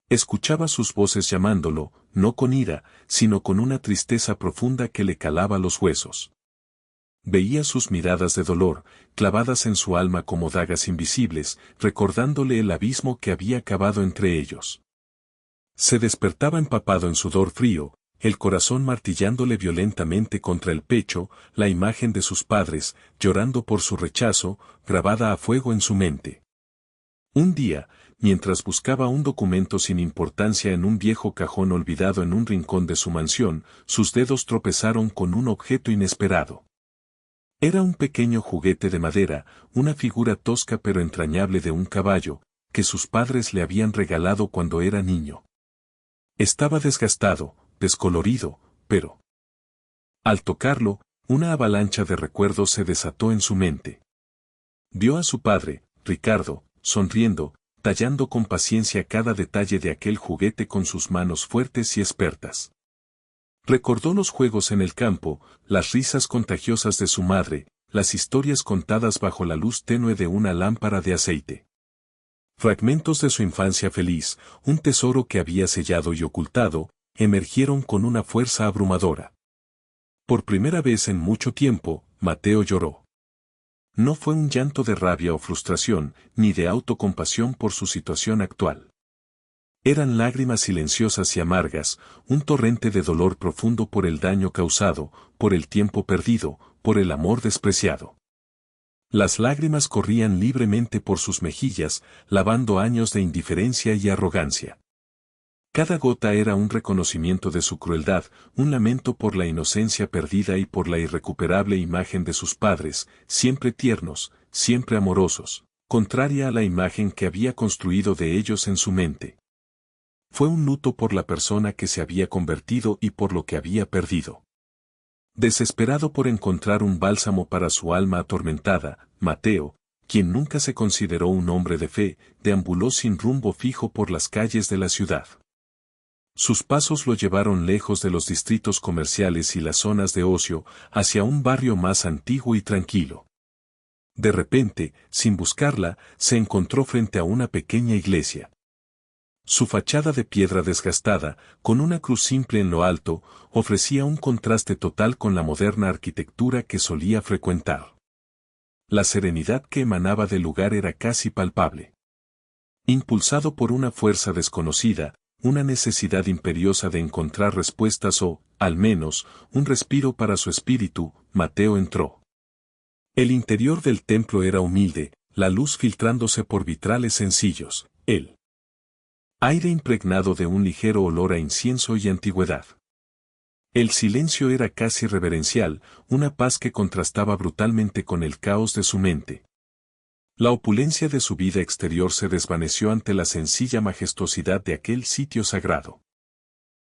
Escuchaba sus voces llamándolo, no con ira, sino con una tristeza profunda que le calaba los huesos. Veía sus miradas de dolor, clavadas en su alma como dagas invisibles, recordándole el abismo que había cavado entre ellos. Se despertaba empapado en sudor frío, el corazón martillándole violentamente contra el pecho, la imagen de sus padres, llorando por su rechazo, grabada a fuego en su mente. Un día, mientras buscaba un documento sin importancia en un viejo cajón olvidado en un rincón de su mansión, sus dedos tropezaron con un objeto inesperado. Era un pequeño juguete de madera, una figura tosca pero entrañable de un caballo, que sus padres le habían regalado cuando era niño. Estaba desgastado, descolorido, pero al tocarlo, una avalancha de recuerdos se desató en su mente. Vio a su padre, Ricardo, sonriendo, tallando con paciencia cada detalle de aquel juguete con sus manos fuertes y expertas. Recordó los juegos en el campo, las risas contagiosas de su madre, las historias contadas bajo la luz tenue de una lámpara de aceite. Fragmentos de su infancia feliz, un tesoro que había sellado y ocultado, emergieron con una fuerza abrumadora. Por primera vez en mucho tiempo, Mateo lloró. No fue un llanto de rabia o frustración, ni de autocompasión por su situación actual. Eran lágrimas silenciosas y amargas, un torrente de dolor profundo por el daño causado, por el tiempo perdido, por el amor despreciado. Las lágrimas corrían libremente por sus mejillas, lavando años de indiferencia y arrogancia. Cada gota era un reconocimiento de su crueldad, un lamento por la inocencia perdida y por la irrecuperable imagen de sus padres, siempre tiernos, siempre amorosos, contraria a la imagen que había construido de ellos en su mente. Fue un luto por la persona que se había convertido y por lo que había perdido. Desesperado por encontrar un bálsamo para su alma atormentada, Mateo, quien nunca se consideró un hombre de fe, deambuló sin rumbo fijo por las calles de la ciudad. Sus pasos lo llevaron lejos de los distritos comerciales y las zonas de ocio, hacia un barrio más antiguo y tranquilo. De repente, sin buscarla, se encontró frente a una pequeña iglesia. Su fachada de piedra desgastada, con una cruz simple en lo alto, ofrecía un contraste total con la moderna arquitectura que solía frecuentar. La serenidad que emanaba del lugar era casi palpable. Impulsado por una fuerza desconocida, una necesidad imperiosa de encontrar respuestas o, al menos, un respiro para su espíritu, Mateo entró. El interior del templo era humilde, la luz filtrándose por vitrales sencillos, el aire impregnado de un ligero olor a incienso y antigüedad. El silencio era casi reverencial, una paz que contrastaba brutalmente con el caos de su mente. La opulencia de su vida exterior se desvaneció ante la sencilla majestuosidad de aquel sitio sagrado.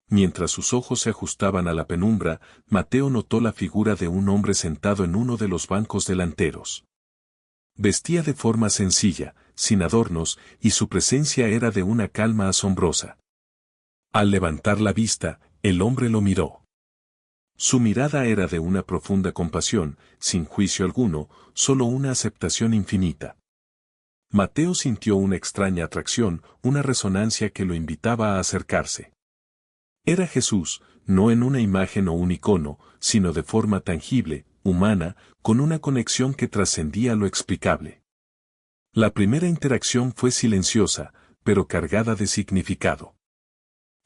Mientras sus ojos se ajustaban a la penumbra, Mateo notó la figura de un hombre sentado en uno de los bancos delanteros. Vestía de forma sencilla, sin adornos, y su presencia era de una calma asombrosa. Al levantar la vista, el hombre lo miró. Su mirada era de una profunda compasión, sin juicio alguno, solo una aceptación infinita. Mateo sintió una extraña atracción, una resonancia que lo invitaba a acercarse. Era Jesús, no en una imagen o un icono, sino de forma tangible, humana, con una conexión que trascendía lo explicable. La primera interacción fue silenciosa, pero cargada de significado.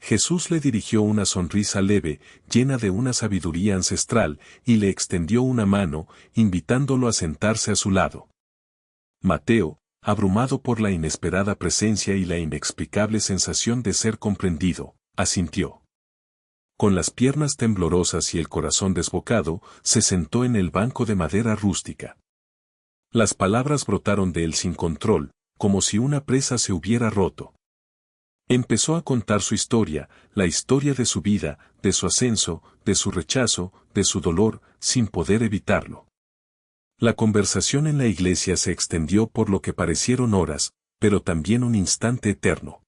Jesús le dirigió una sonrisa leve, llena de una sabiduría ancestral, y le extendió una mano, invitándolo a sentarse a su lado. Mateo, abrumado por la inesperada presencia y la inexplicable sensación de ser comprendido, asintió. Con las piernas temblorosas y el corazón desbocado, se sentó en el banco de madera rústica. Las palabras brotaron de él sin control, como si una presa se hubiera roto. Empezó a contar su historia, la historia de su vida, de su ascenso, de su rechazo, de su dolor, sin poder evitarlo. La conversación en la iglesia se extendió por lo que parecieron horas, pero también un instante eterno.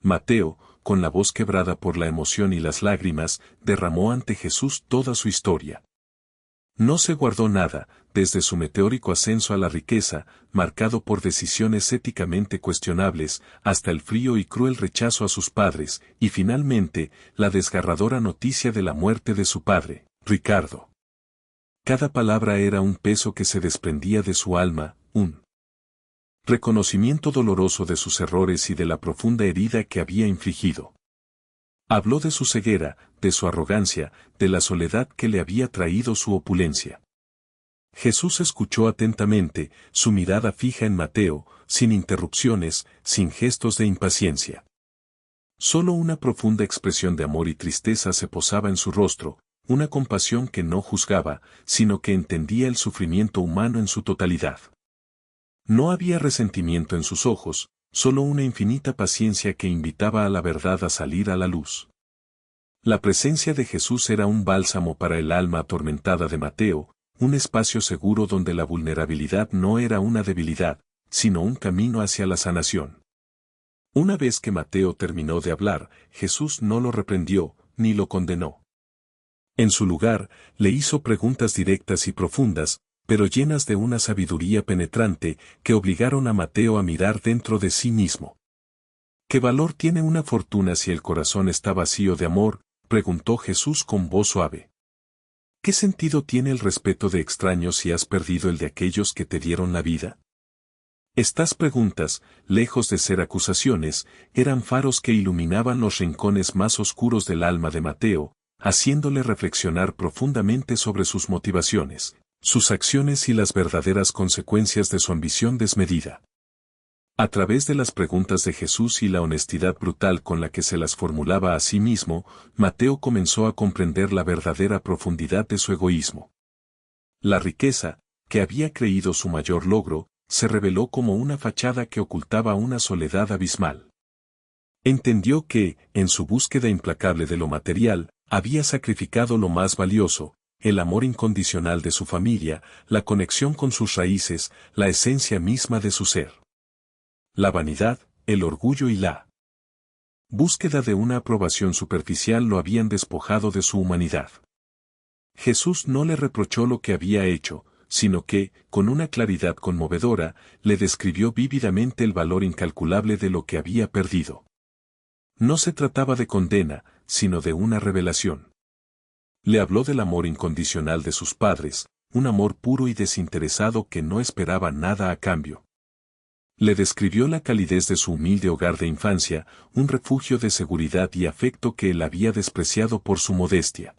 Mateo, con la voz quebrada por la emoción y las lágrimas, derramó ante Jesús toda su historia. No se guardó nada, desde su meteórico ascenso a la riqueza, marcado por decisiones éticamente cuestionables, hasta el frío y cruel rechazo a sus padres, y finalmente, la desgarradora noticia de la muerte de su padre, Ricardo. Cada palabra era un peso que se desprendía de su alma, un reconocimiento doloroso de sus errores y de la profunda herida que había infligido. Habló de su ceguera, de su arrogancia, de la soledad que le había traído su opulencia. Jesús escuchó atentamente, su mirada fija en Mateo, sin interrupciones, sin gestos de impaciencia. Solo una profunda expresión de amor y tristeza se posaba en su rostro, una compasión que no juzgaba, sino que entendía el sufrimiento humano en su totalidad. No había resentimiento en sus ojos, solo una infinita paciencia que invitaba a la verdad a salir a la luz. La presencia de Jesús era un bálsamo para el alma atormentada de Mateo, un espacio seguro donde la vulnerabilidad no era una debilidad, sino un camino hacia la sanación. Una vez que Mateo terminó de hablar, Jesús no lo reprendió, ni lo condenó. En su lugar, le hizo preguntas directas y profundas, pero llenas de una sabiduría penetrante, que obligaron a Mateo a mirar dentro de sí mismo. ¿Qué valor tiene una fortuna si el corazón está vacío de amor?, preguntó Jesús con voz suave. ¿Qué sentido tiene el respeto de extraños si has perdido el de aquellos que te dieron la vida? Estas preguntas, lejos de ser acusaciones, eran faros que iluminaban los rincones más oscuros del alma de Mateo, haciéndole reflexionar profundamente sobre sus motivaciones, sus acciones y las verdaderas consecuencias de su ambición desmedida. A través de las preguntas de Jesús y la honestidad brutal con la que se las formulaba a sí mismo, Mateo comenzó a comprender la verdadera profundidad de su egoísmo. La riqueza, que había creído su mayor logro, se reveló como una fachada que ocultaba una soledad abismal. Entendió que, en su búsqueda implacable de lo material, había sacrificado lo más valioso, el amor incondicional de su familia, la conexión con sus raíces, la esencia misma de su ser. La vanidad, el orgullo y la búsqueda de una aprobación superficial lo habían despojado de su humanidad. Jesús no le reprochó lo que había hecho, sino que, con una claridad conmovedora, le describió vívidamente el valor incalculable de lo que había perdido. No se trataba de condena, sino de una revelación. Le habló del amor incondicional de sus padres, un amor puro y desinteresado que no esperaba nada a cambio. Le describió la calidez de su humilde hogar de infancia, un refugio de seguridad y afecto que él había despreciado por su modestia.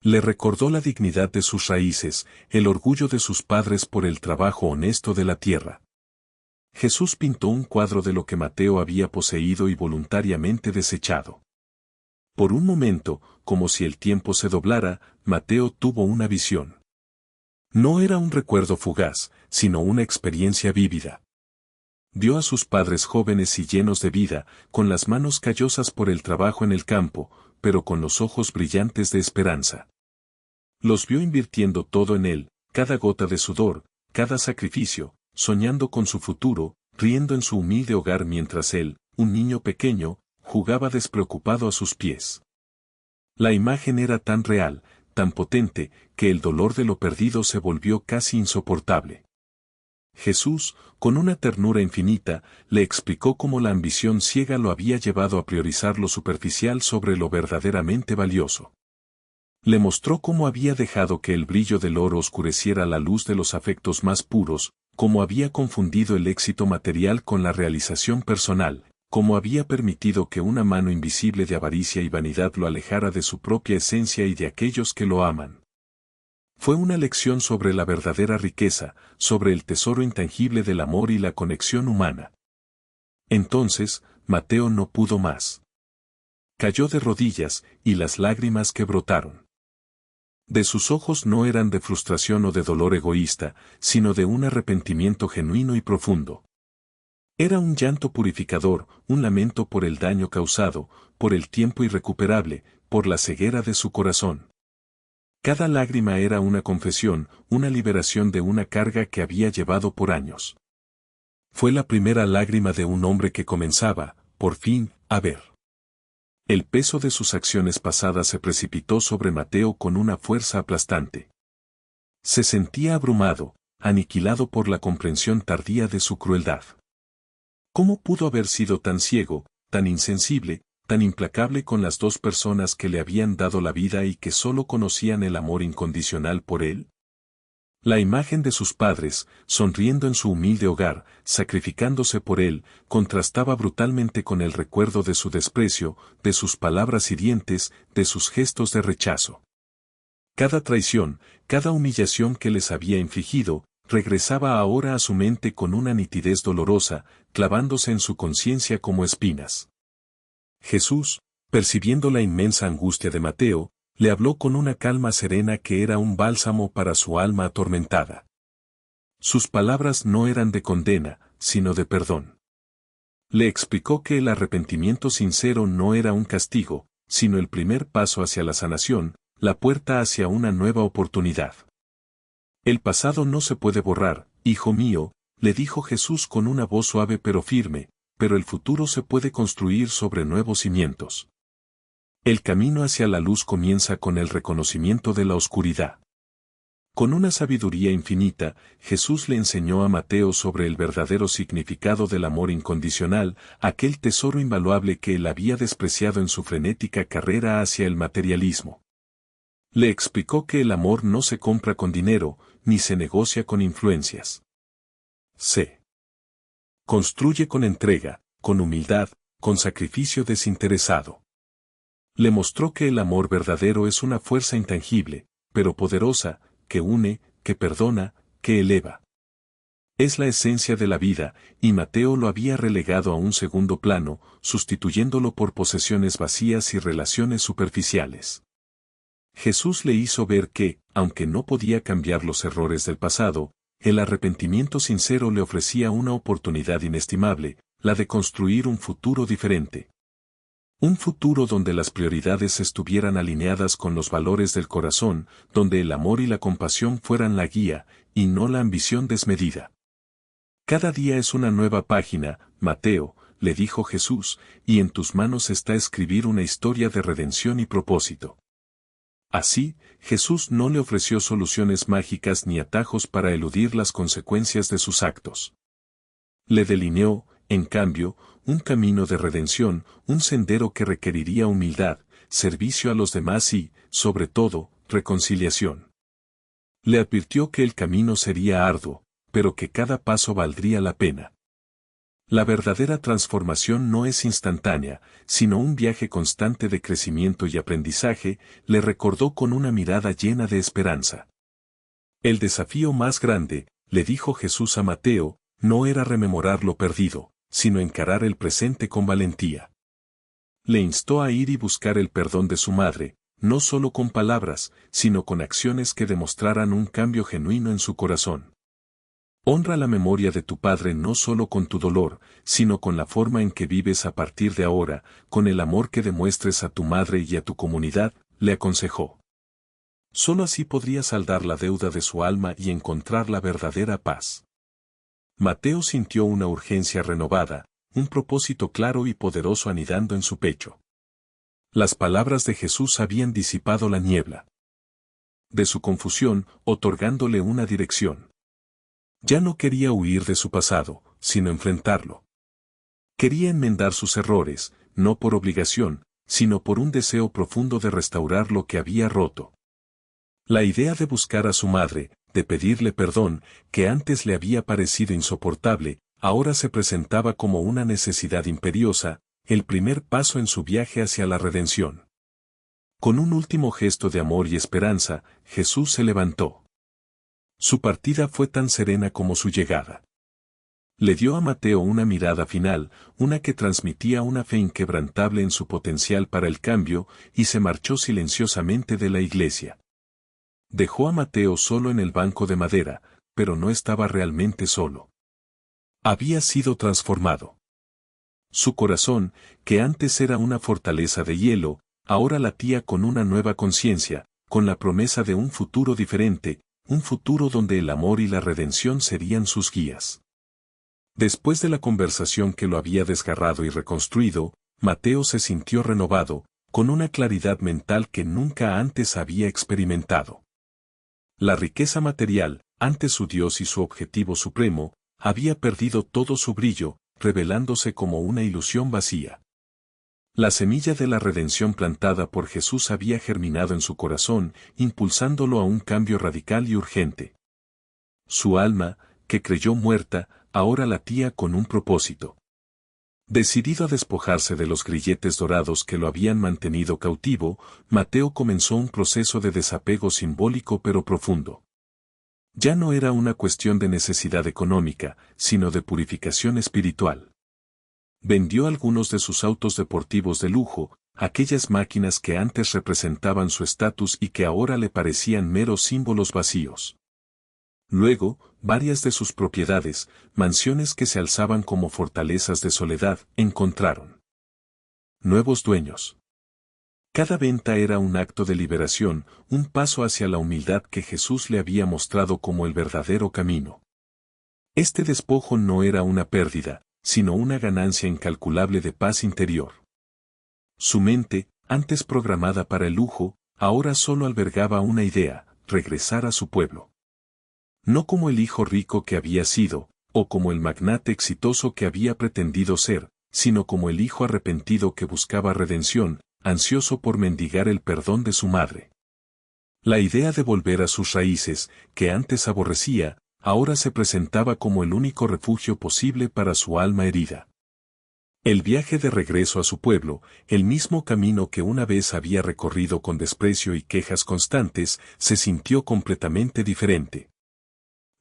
Le recordó la dignidad de sus raíces, el orgullo de sus padres por el trabajo honesto de la tierra. Jesús pintó un cuadro de lo que Mateo había poseído y voluntariamente desechado. Por un momento, como si el tiempo se doblara, Mateo tuvo una visión. No era un recuerdo fugaz, sino una experiencia vívida. Vio a sus padres jóvenes y llenos de vida, con las manos callosas por el trabajo en el campo, pero con los ojos brillantes de esperanza. Los vio invirtiendo todo en él, cada gota de sudor, cada sacrificio, soñando con su futuro, riendo en su humilde hogar mientras él, un niño pequeño, jugaba despreocupado a sus pies. La imagen era tan real, tan potente, que el dolor de lo perdido se volvió casi insoportable. Jesús, con una ternura infinita, le explicó cómo la ambición ciega lo había llevado a priorizar lo superficial sobre lo verdaderamente valioso. Le mostró cómo había dejado que el brillo del oro oscureciera la luz de los afectos más puros, cómo había confundido el éxito material con la realización personal, cómo había permitido que una mano invisible de avaricia y vanidad lo alejara de su propia esencia y de aquellos que lo aman. Fue una lección sobre la verdadera riqueza, sobre el tesoro intangible del amor y la conexión humana. Entonces, Mateo no pudo más. Cayó de rodillas, y las lágrimas que brotaron de sus ojos no eran de frustración o de dolor egoísta, sino de un arrepentimiento genuino y profundo. Era un llanto purificador, un lamento por el daño causado, por el tiempo irrecuperable, por la ceguera de su corazón. Cada lágrima era una confesión, una liberación de una carga que había llevado por años. Fue la primera lágrima de un hombre que comenzaba, por fin, a ver. El peso de sus acciones pasadas se precipitó sobre Mateo con una fuerza aplastante. Se sentía abrumado, aniquilado por la comprensión tardía de su crueldad. ¿Cómo pudo haber sido tan ciego, tan insensible, tan implacable con las dos personas que le habían dado la vida y que solo conocían el amor incondicional por él? La imagen de sus padres, sonriendo en su humilde hogar, sacrificándose por él, contrastaba brutalmente con el recuerdo de su desprecio, de sus palabras hirientes, de sus gestos de rechazo. Cada traición, cada humillación que les había infligido, regresaba ahora a su mente con una nitidez dolorosa, clavándose en su conciencia como espinas. Jesús, percibiendo la inmensa angustia de Mateo, le habló con una calma serena que era un bálsamo para su alma atormentada. Sus palabras no eran de condena, sino de perdón. Le explicó que el arrepentimiento sincero no era un castigo, sino el primer paso hacia la sanación, la puerta hacia una nueva oportunidad. El pasado no se puede borrar, hijo mío, le dijo Jesús con una voz suave pero firme, pero el futuro se puede construir sobre nuevos cimientos. El camino hacia la luz comienza con el reconocimiento de la oscuridad. Con una sabiduría infinita, Jesús le enseñó a Mateo sobre el verdadero significado del amor incondicional, aquel tesoro invaluable que él había despreciado en su frenética carrera hacia el materialismo. Le explicó que el amor no se compra con dinero, ni se negocia con influencias. Se construye con entrega, con humildad, con sacrificio desinteresado. Le mostró que el amor verdadero es una fuerza intangible, pero poderosa, que une, que perdona, que eleva. Es la esencia de la vida, y Mateo lo había relegado a un segundo plano, sustituyéndolo por posesiones vacías y relaciones superficiales. Jesús le hizo ver que, aunque no podía cambiar los errores del pasado, el arrepentimiento sincero le ofrecía una oportunidad inestimable, la de construir un futuro diferente. Un futuro donde las prioridades estuvieran alineadas con los valores del corazón, donde el amor y la compasión fueran la guía, y no la ambición desmedida. Cada día es una nueva página, Mateo, le dijo Jesús, y en tus manos está escribir una historia de redención y propósito. Así, Jesús no le ofreció soluciones mágicas ni atajos para eludir las consecuencias de sus actos. Le delineó, en cambio, un camino de redención, un sendero que requeriría humildad, servicio a los demás y, sobre todo, reconciliación. Le advirtió que el camino sería arduo, pero que cada paso valdría la pena. La verdadera transformación no es instantánea, sino un viaje constante de crecimiento y aprendizaje, le recordó con una mirada llena de esperanza. El desafío más grande, le dijo Jesús a Mateo, no era rememorar lo perdido, sino encarar el presente con valentía. Le instó a ir y buscar el perdón de su madre, no solo con palabras, sino con acciones que demostraran un cambio genuino en su corazón. Honra la memoria de tu padre no solo con tu dolor, sino con la forma en que vives a partir de ahora, con el amor que demuestres a tu madre y a tu comunidad, le aconsejó. Solo así podría saldar la deuda de su alma y encontrar la verdadera paz. Mateo sintió una urgencia renovada, un propósito claro y poderoso anidando en su pecho. Las palabras de Jesús habían disipado la niebla de su confusión, otorgándole una dirección. Ya no quería huir de su pasado, sino enfrentarlo. Quería enmendar sus errores, no por obligación, sino por un deseo profundo de restaurar lo que había roto. La idea de buscar a su madre, de pedirle perdón, que antes le había parecido insoportable, ahora se presentaba como una necesidad imperiosa, el primer paso en su viaje hacia la redención. Con un último gesto de amor y esperanza, Jesús se levantó. Su partida fue tan serena como su llegada. Le dio a Mateo una mirada final, una que transmitía una fe inquebrantable en su potencial para el cambio, y se marchó silenciosamente de la iglesia. Dejó a Mateo solo en el banco de madera, pero no estaba realmente solo. Había sido transformado. Su corazón, que antes era una fortaleza de hielo, ahora latía con una nueva conciencia, con la promesa de un futuro diferente, un futuro donde el amor y la redención serían sus guías. Después de la conversación que lo había desgarrado y reconstruido, Mateo se sintió renovado, con una claridad mental que nunca antes había experimentado. La riqueza material, ante su Dios y su objetivo supremo, había perdido todo su brillo, revelándose como una ilusión vacía. La semilla de la redención plantada por Jesús había germinado en su corazón, impulsándolo a un cambio radical y urgente. Su alma, que creyó muerta, ahora latía con un propósito. Decidido a despojarse de los grilletes dorados que lo habían mantenido cautivo, Mateo comenzó un proceso de desapego simbólico pero profundo. Ya no era una cuestión de necesidad económica, sino de purificación espiritual. Vendió algunos de sus autos deportivos de lujo, aquellas máquinas que antes representaban su estatus y que ahora le parecían meros símbolos vacíos. Luego, varias de sus propiedades, mansiones que se alzaban como fortalezas de soledad, encontraron nuevos dueños. Cada venta era un acto de liberación, un paso hacia la humildad que Jesús le había mostrado como el verdadero camino. Este despojo no era una pérdida, sino una ganancia incalculable de paz interior. Su mente, antes programada para el lujo, ahora solo albergaba una idea: regresar a su pueblo. No como el hijo rico que había sido, o como el magnate exitoso que había pretendido ser, sino como el hijo arrepentido que buscaba redención, ansioso por mendigar el perdón de su madre. La idea de volver a sus raíces, que antes aborrecía, ahora se presentaba como el único refugio posible para su alma herida. El viaje de regreso a su pueblo, el mismo camino que una vez había recorrido con desprecio y quejas constantes, se sintió completamente diferente.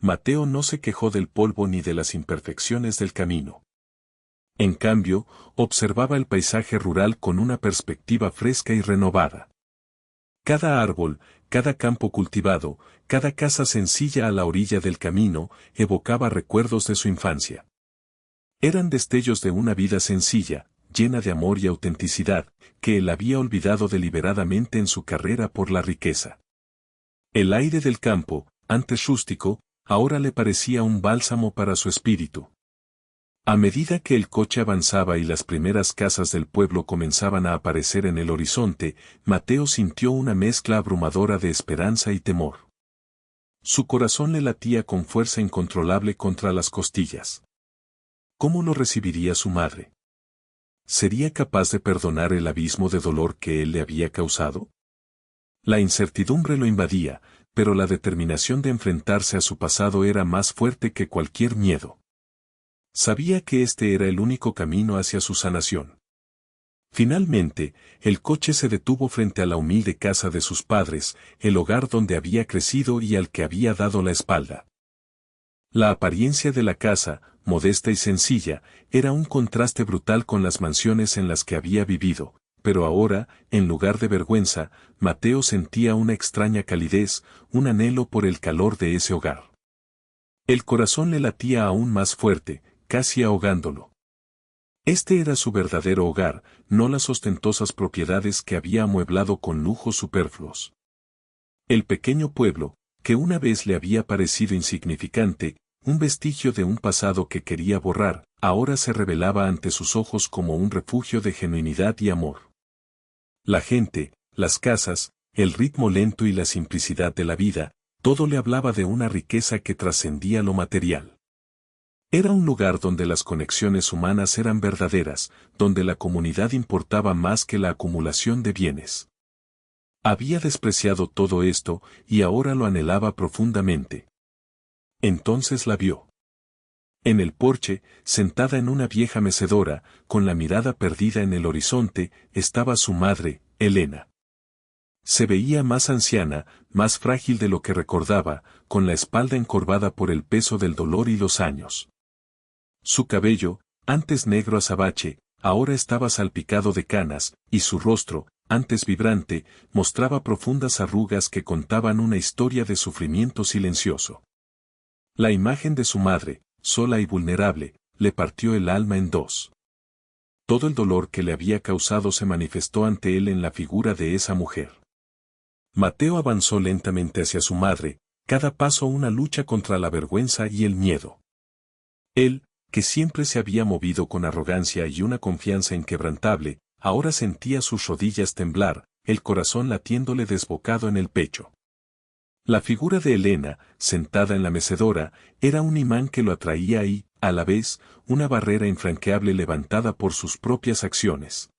Mateo no se quejó del polvo ni de las imperfecciones del camino. En cambio, observaba el paisaje rural con una perspectiva fresca y renovada. Cada árbol, cada campo cultivado, cada casa sencilla a la orilla del camino, evocaba recuerdos de su infancia. Eran destellos de una vida sencilla, llena de amor y autenticidad, que él había olvidado deliberadamente en su carrera por la riqueza. El aire del campo, antes rústico, ahora le parecía un bálsamo para su espíritu. A medida que el coche avanzaba y las primeras casas del pueblo comenzaban a aparecer en el horizonte, Mateo sintió una mezcla abrumadora de esperanza y temor. Su corazón le latía con fuerza incontrolable contra las costillas. ¿Cómo lo recibiría su madre? ¿Sería capaz de perdonar el abismo de dolor que él le había causado? La incertidumbre lo invadía, pero la determinación de enfrentarse a su pasado era más fuerte que cualquier miedo. Sabía que este era el único camino hacia su sanación. Finalmente, el coche se detuvo frente a la humilde casa de sus padres, el hogar donde había crecido y al que había dado la espalda. La apariencia de la casa, modesta y sencilla, era un contraste brutal con las mansiones en las que había vivido, pero ahora, en lugar de vergüenza, Mateo sentía una extraña calidez, un anhelo por el calor de ese hogar. El corazón le latía aún más fuerte, casi ahogándolo. Este era su verdadero hogar, no las ostentosas propiedades que había amueblado con lujos superfluos. El pequeño pueblo, que una vez le había parecido insignificante, un vestigio de un pasado que quería borrar, ahora se revelaba ante sus ojos como un refugio de genuinidad y amor. La gente, las casas, el ritmo lento y la simplicidad de la vida, todo le hablaba de una riqueza que trascendía lo material. Era un lugar donde las conexiones humanas eran verdaderas, donde la comunidad importaba más que la acumulación de bienes. Había despreciado todo esto y ahora lo anhelaba profundamente. Entonces la vio. En el porche, sentada en una vieja mecedora, con la mirada perdida en el horizonte, estaba su madre, Elena. Se veía más anciana, más frágil de lo que recordaba, con la espalda encorvada por el peso del dolor y los años. Su cabello, antes negro azabache, ahora estaba salpicado de canas, y su rostro, antes vibrante, mostraba profundas arrugas que contaban una historia de sufrimiento silencioso. La imagen de su madre, sola y vulnerable, le partió el alma en dos. Todo el dolor que le había causado se manifestó ante él en la figura de esa mujer. Mateo avanzó lentamente hacia su madre, cada paso una lucha contra la vergüenza y el miedo. Él, que siempre se había movido con arrogancia y una confianza inquebrantable, ahora sentía sus rodillas temblar, el corazón latiéndole desbocado en el pecho. La figura de Elena, sentada en la mecedora, era un imán que lo atraía y, a la vez, una barrera infranqueable levantada por sus propias acciones.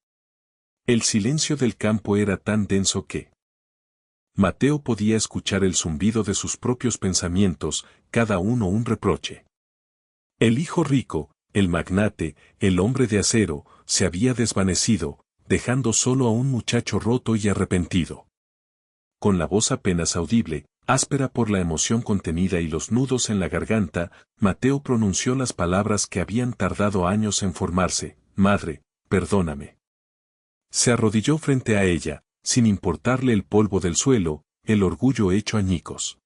El silencio del campo era tan denso que Mateo podía escuchar el zumbido de sus propios pensamientos, cada uno un reproche. El hijo rico, el magnate, el hombre de acero, se había desvanecido, dejando solo a un muchacho roto y arrepentido. Con la voz apenas audible, áspera por la emoción contenida y los nudos en la garganta, Mateo pronunció las palabras que habían tardado años en formarse: «Madre, perdóname». Se arrodilló frente a ella, sin importarle el polvo del suelo, el orgullo hecho añicos.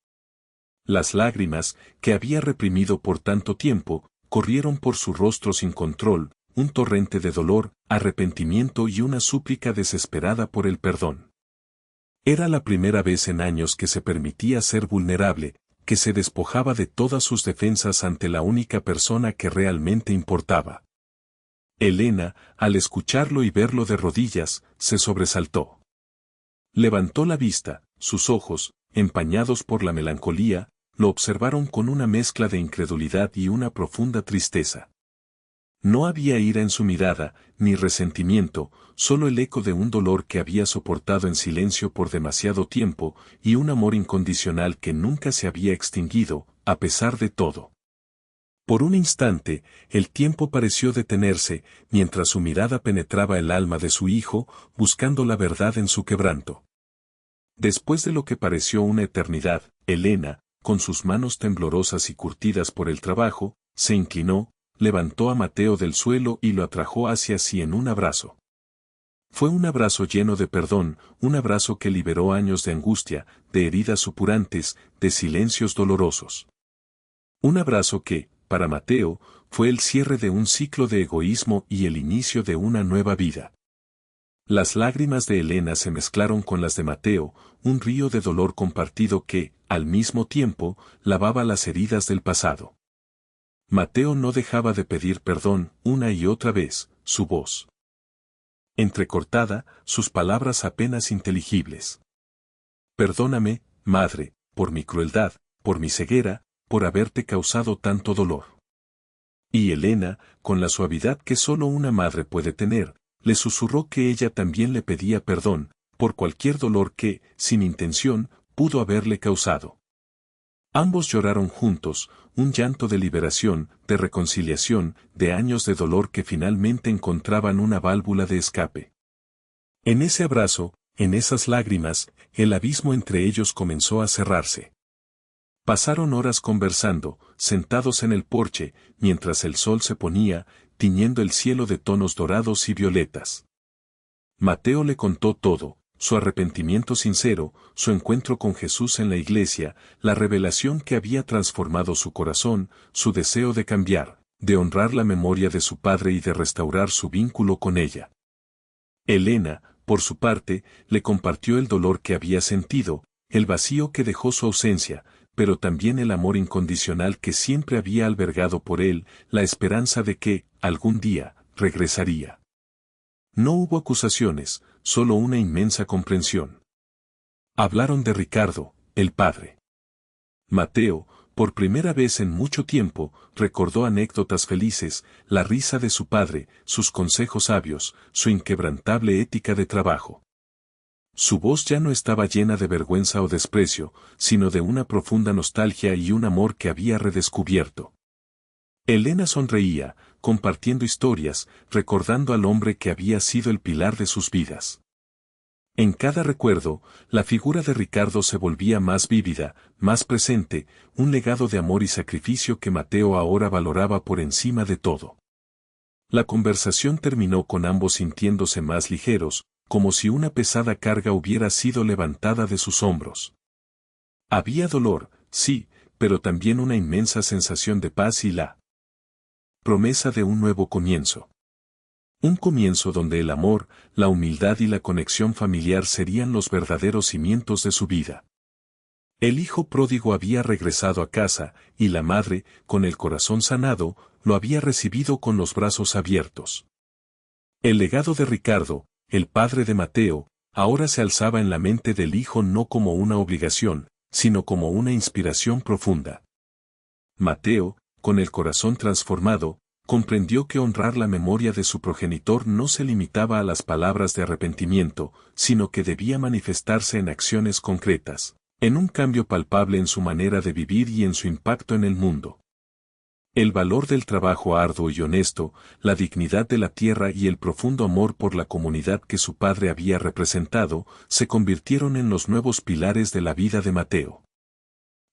Las lágrimas, que había reprimido por tanto tiempo, corrieron por su rostro sin control, un torrente de dolor, arrepentimiento y una súplica desesperada por el perdón. Era la primera vez en años que se permitía ser vulnerable, que se despojaba de todas sus defensas ante la única persona que realmente importaba. Elena, al escucharlo y verlo de rodillas, se sobresaltó. Levantó la vista, sus ojos, empañados por la melancolía, lo observaron con una mezcla de incredulidad y una profunda tristeza. No había ira en su mirada, ni resentimiento, solo el eco de un dolor que había soportado en silencio por demasiado tiempo, y un amor incondicional que nunca se había extinguido, a pesar de todo. Por un instante, el tiempo pareció detenerse, mientras su mirada penetraba el alma de su hijo, buscando la verdad en su quebranto. Después de lo que pareció una eternidad, Elena, con sus manos temblorosas y curtidas por el trabajo, se inclinó, levantó a Mateo del suelo y lo atrajo hacia sí en un abrazo. Fue un abrazo lleno de perdón, un abrazo que liberó años de angustia, de heridas supurantes, de silencios dolorosos. Un abrazo que, para Mateo, fue el cierre de un ciclo de egoísmo y el inicio de una nueva vida. Las lágrimas de Elena se mezclaron con las de Mateo, un río de dolor compartido que, al mismo tiempo, lavaba las heridas del pasado. Mateo no dejaba de pedir perdón una y otra vez, su voz entrecortada, sus palabras apenas inteligibles. Perdóname, madre, por mi crueldad, por mi ceguera, por haberte causado tanto dolor. Y Elena, con la suavidad que solo una madre puede tener, le susurró que ella también le pedía perdón, por cualquier dolor que, sin intención, pudo haberle causado. Ambos lloraron juntos, un llanto de liberación, de reconciliación, de años de dolor que finalmente encontraban una válvula de escape. En ese abrazo, en esas lágrimas, el abismo entre ellos comenzó a cerrarse. Pasaron horas conversando, sentados en el porche, mientras el sol se ponía, tiñendo el cielo de tonos dorados y violetas. Mateo le contó todo, su arrepentimiento sincero, su encuentro con Jesús en la iglesia, la revelación que había transformado su corazón, su deseo de cambiar, de honrar la memoria de su padre y de restaurar su vínculo con ella. Elena, por su parte, le compartió el dolor que había sentido, el vacío que dejó su ausencia, pero también el amor incondicional que siempre había albergado por él, la esperanza de que, algún día, regresaría. No hubo acusaciones, solo una inmensa comprensión. Hablaron de Ricardo, el padre. Mateo, por primera vez en mucho tiempo, recordó anécdotas felices, la risa de su padre, sus consejos sabios, su inquebrantable ética de trabajo. Su voz ya no estaba llena de vergüenza o desprecio, sino de una profunda nostalgia y un amor que había redescubierto. Elena sonreía, compartiendo historias, recordando al hombre que había sido el pilar de sus vidas. En cada recuerdo, la figura de Ricardo se volvía más vívida, más presente, un legado de amor y sacrificio que Mateo ahora valoraba por encima de todo. La conversación terminó con ambos sintiéndose más ligeros, como si una pesada carga hubiera sido levantada de sus hombros. Había dolor, sí, pero también una inmensa sensación de paz y la promesa de un nuevo comienzo. Un comienzo donde el amor, la humildad y la conexión familiar serían los verdaderos cimientos de su vida. El hijo pródigo había regresado a casa, y la madre, con el corazón sanado, lo había recibido con los brazos abiertos. El legado de Ricardo, el padre de Mateo, ahora se alzaba en la mente del hijo no como una obligación, sino como una inspiración profunda. Mateo, con el corazón transformado, comprendió que honrar la memoria de su progenitor no se limitaba a las palabras de arrepentimiento, sino que debía manifestarse en acciones concretas, en un cambio palpable en su manera de vivir y en su impacto en el mundo. El valor del trabajo arduo y honesto, la dignidad de la tierra y el profundo amor por la comunidad que su padre había representado, se convirtieron en los nuevos pilares de la vida de Mateo.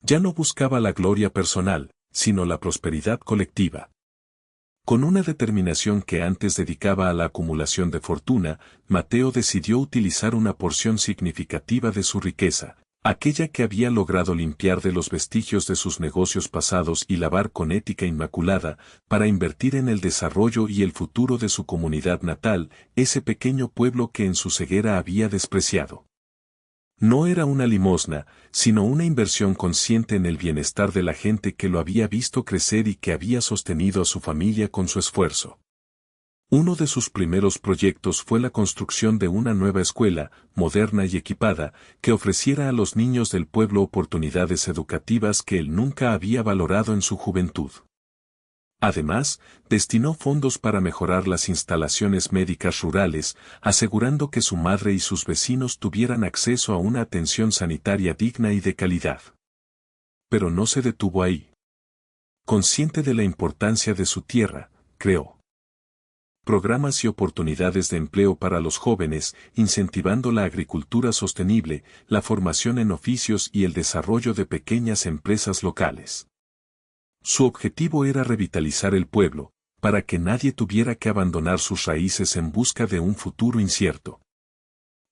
Ya no buscaba la gloria personal, sino la prosperidad colectiva. Con una determinación que antes dedicaba a la acumulación de fortuna, Mateo decidió utilizar una porción significativa de su riqueza, aquella que había logrado limpiar de los vestigios de sus negocios pasados y lavar con ética inmaculada, para invertir en el desarrollo y el futuro de su comunidad natal, ese pequeño pueblo que en su ceguera había despreciado. No era una limosna, sino una inversión consciente en el bienestar de la gente que lo había visto crecer y que había sostenido a su familia con su esfuerzo. Uno de sus primeros proyectos fue la construcción de una nueva escuela, moderna y equipada, que ofreciera a los niños del pueblo oportunidades educativas que él nunca había valorado en su juventud. Además, destinó fondos para mejorar las instalaciones médicas rurales, asegurando que su madre y sus vecinos tuvieran acceso a una atención sanitaria digna y de calidad. Pero no se detuvo ahí. Consciente de la importancia de su tierra, creó programas y oportunidades de empleo para los jóvenes, incentivando la agricultura sostenible, la formación en oficios y el desarrollo de pequeñas empresas locales. Su objetivo era revitalizar el pueblo, para que nadie tuviera que abandonar sus raíces en busca de un futuro incierto.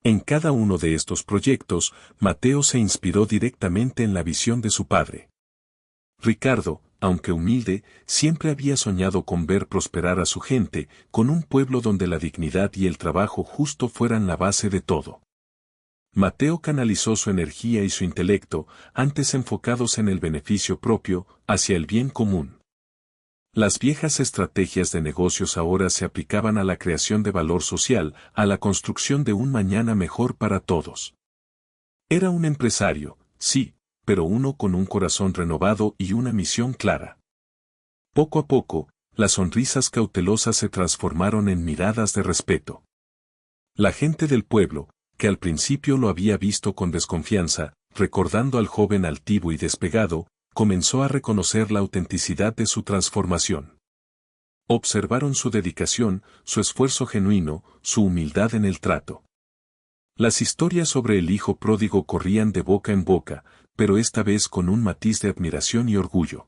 En cada uno de estos proyectos, Mateo se inspiró directamente en la visión de su padre. Ricardo, aunque humilde, siempre había soñado con ver prosperar a su gente, con un pueblo donde la dignidad y el trabajo justo fueran la base de todo. Mateo canalizó su energía y su intelecto, antes enfocados en el beneficio propio, hacia el bien común. Las viejas estrategias de negocios ahora se aplicaban a la creación de valor social, a la construcción de un mañana mejor para todos. Era un empresario, sí, pero uno con un corazón renovado y una misión clara. Poco a poco, las sonrisas cautelosas se transformaron en miradas de respeto. La gente del pueblo, que al principio lo había visto con desconfianza, recordando al joven altivo y despegado, comenzó a reconocer la autenticidad de su transformación. Observaron su dedicación, su esfuerzo genuino, su humildad en el trato. Las historias sobre el hijo pródigo corrían de boca en boca, pero esta vez con un matiz de admiración y orgullo.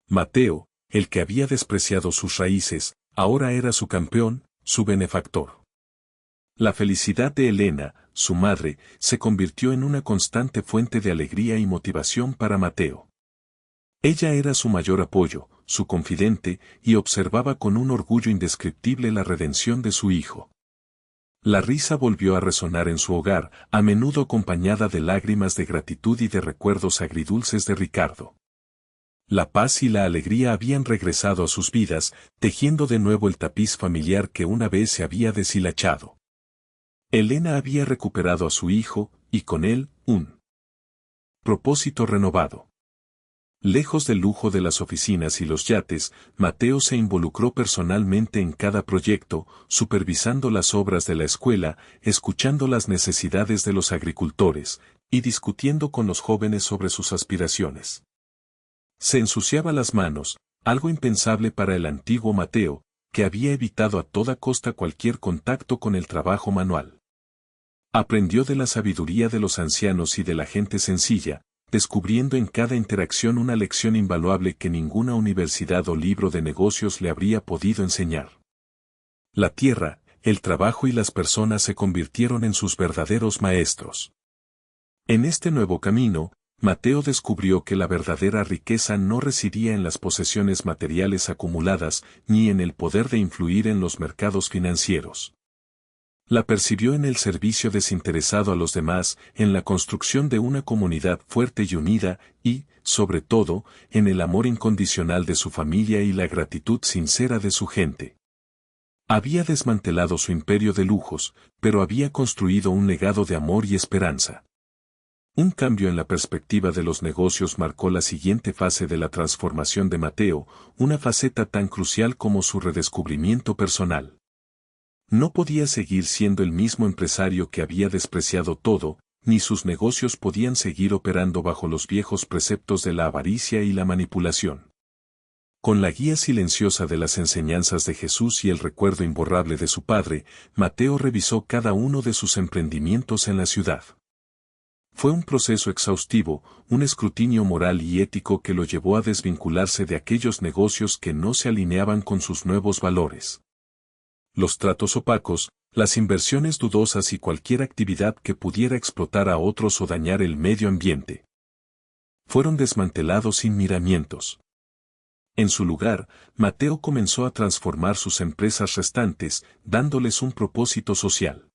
Mateo, el que había despreciado sus raíces, ahora era su campeón, su benefactor. La felicidad de Elena, su madre, se convirtió en una constante fuente de alegría y motivación para Mateo. Ella era su mayor apoyo, su confidente, y observaba con un orgullo indescriptible la redención de su hijo. La risa volvió a resonar en su hogar, a menudo acompañada de lágrimas de gratitud y de recuerdos agridulces de Ricardo. La paz y la alegría habían regresado a sus vidas, tejiendo de nuevo el tapiz familiar que una vez se había deshilachado. Elena había recuperado a su hijo, y con él, un propósito renovado. Lejos del lujo de las oficinas y los yates, Mateo se involucró personalmente en cada proyecto, supervisando las obras de la escuela, escuchando las necesidades de los agricultores, y discutiendo con los jóvenes sobre sus aspiraciones. Se ensuciaba las manos, algo impensable para el antiguo Mateo, que había evitado a toda costa cualquier contacto con el trabajo manual. Aprendió de la sabiduría de los ancianos y de la gente sencilla, descubriendo en cada interacción una lección invaluable que ninguna universidad o libro de negocios le habría podido enseñar. La tierra, el trabajo y las personas se convirtieron en sus verdaderos maestros. En este nuevo camino, Mateo descubrió que la verdadera riqueza no residía en las posesiones materiales acumuladas ni en el poder de influir en los mercados financieros. La percibió en el servicio desinteresado a los demás, en la construcción de una comunidad fuerte y unida, y, sobre todo, en el amor incondicional de su familia y la gratitud sincera de su gente. Había desmantelado su imperio de lujos, pero había construido un legado de amor y esperanza. Un cambio en la perspectiva de los negocios marcó la siguiente fase de la transformación de Mateo, una faceta tan crucial como su redescubrimiento personal. No podía seguir siendo el mismo empresario que había despreciado todo, ni sus negocios podían seguir operando bajo los viejos preceptos de la avaricia y la manipulación. Con la guía silenciosa de las enseñanzas de Jesús y el recuerdo imborrable de su padre, Mateo revisó cada uno de sus emprendimientos en la ciudad. Fue un proceso exhaustivo, un escrutinio moral y ético que lo llevó a desvincularse de aquellos negocios que no se alineaban con sus nuevos valores. Los tratos opacos, las inversiones dudosas y cualquier actividad que pudiera explotar a otros o dañar el medio ambiente, fueron desmantelados sin miramientos. En su lugar, Mateo comenzó a transformar sus empresas restantes, dándoles un propósito social.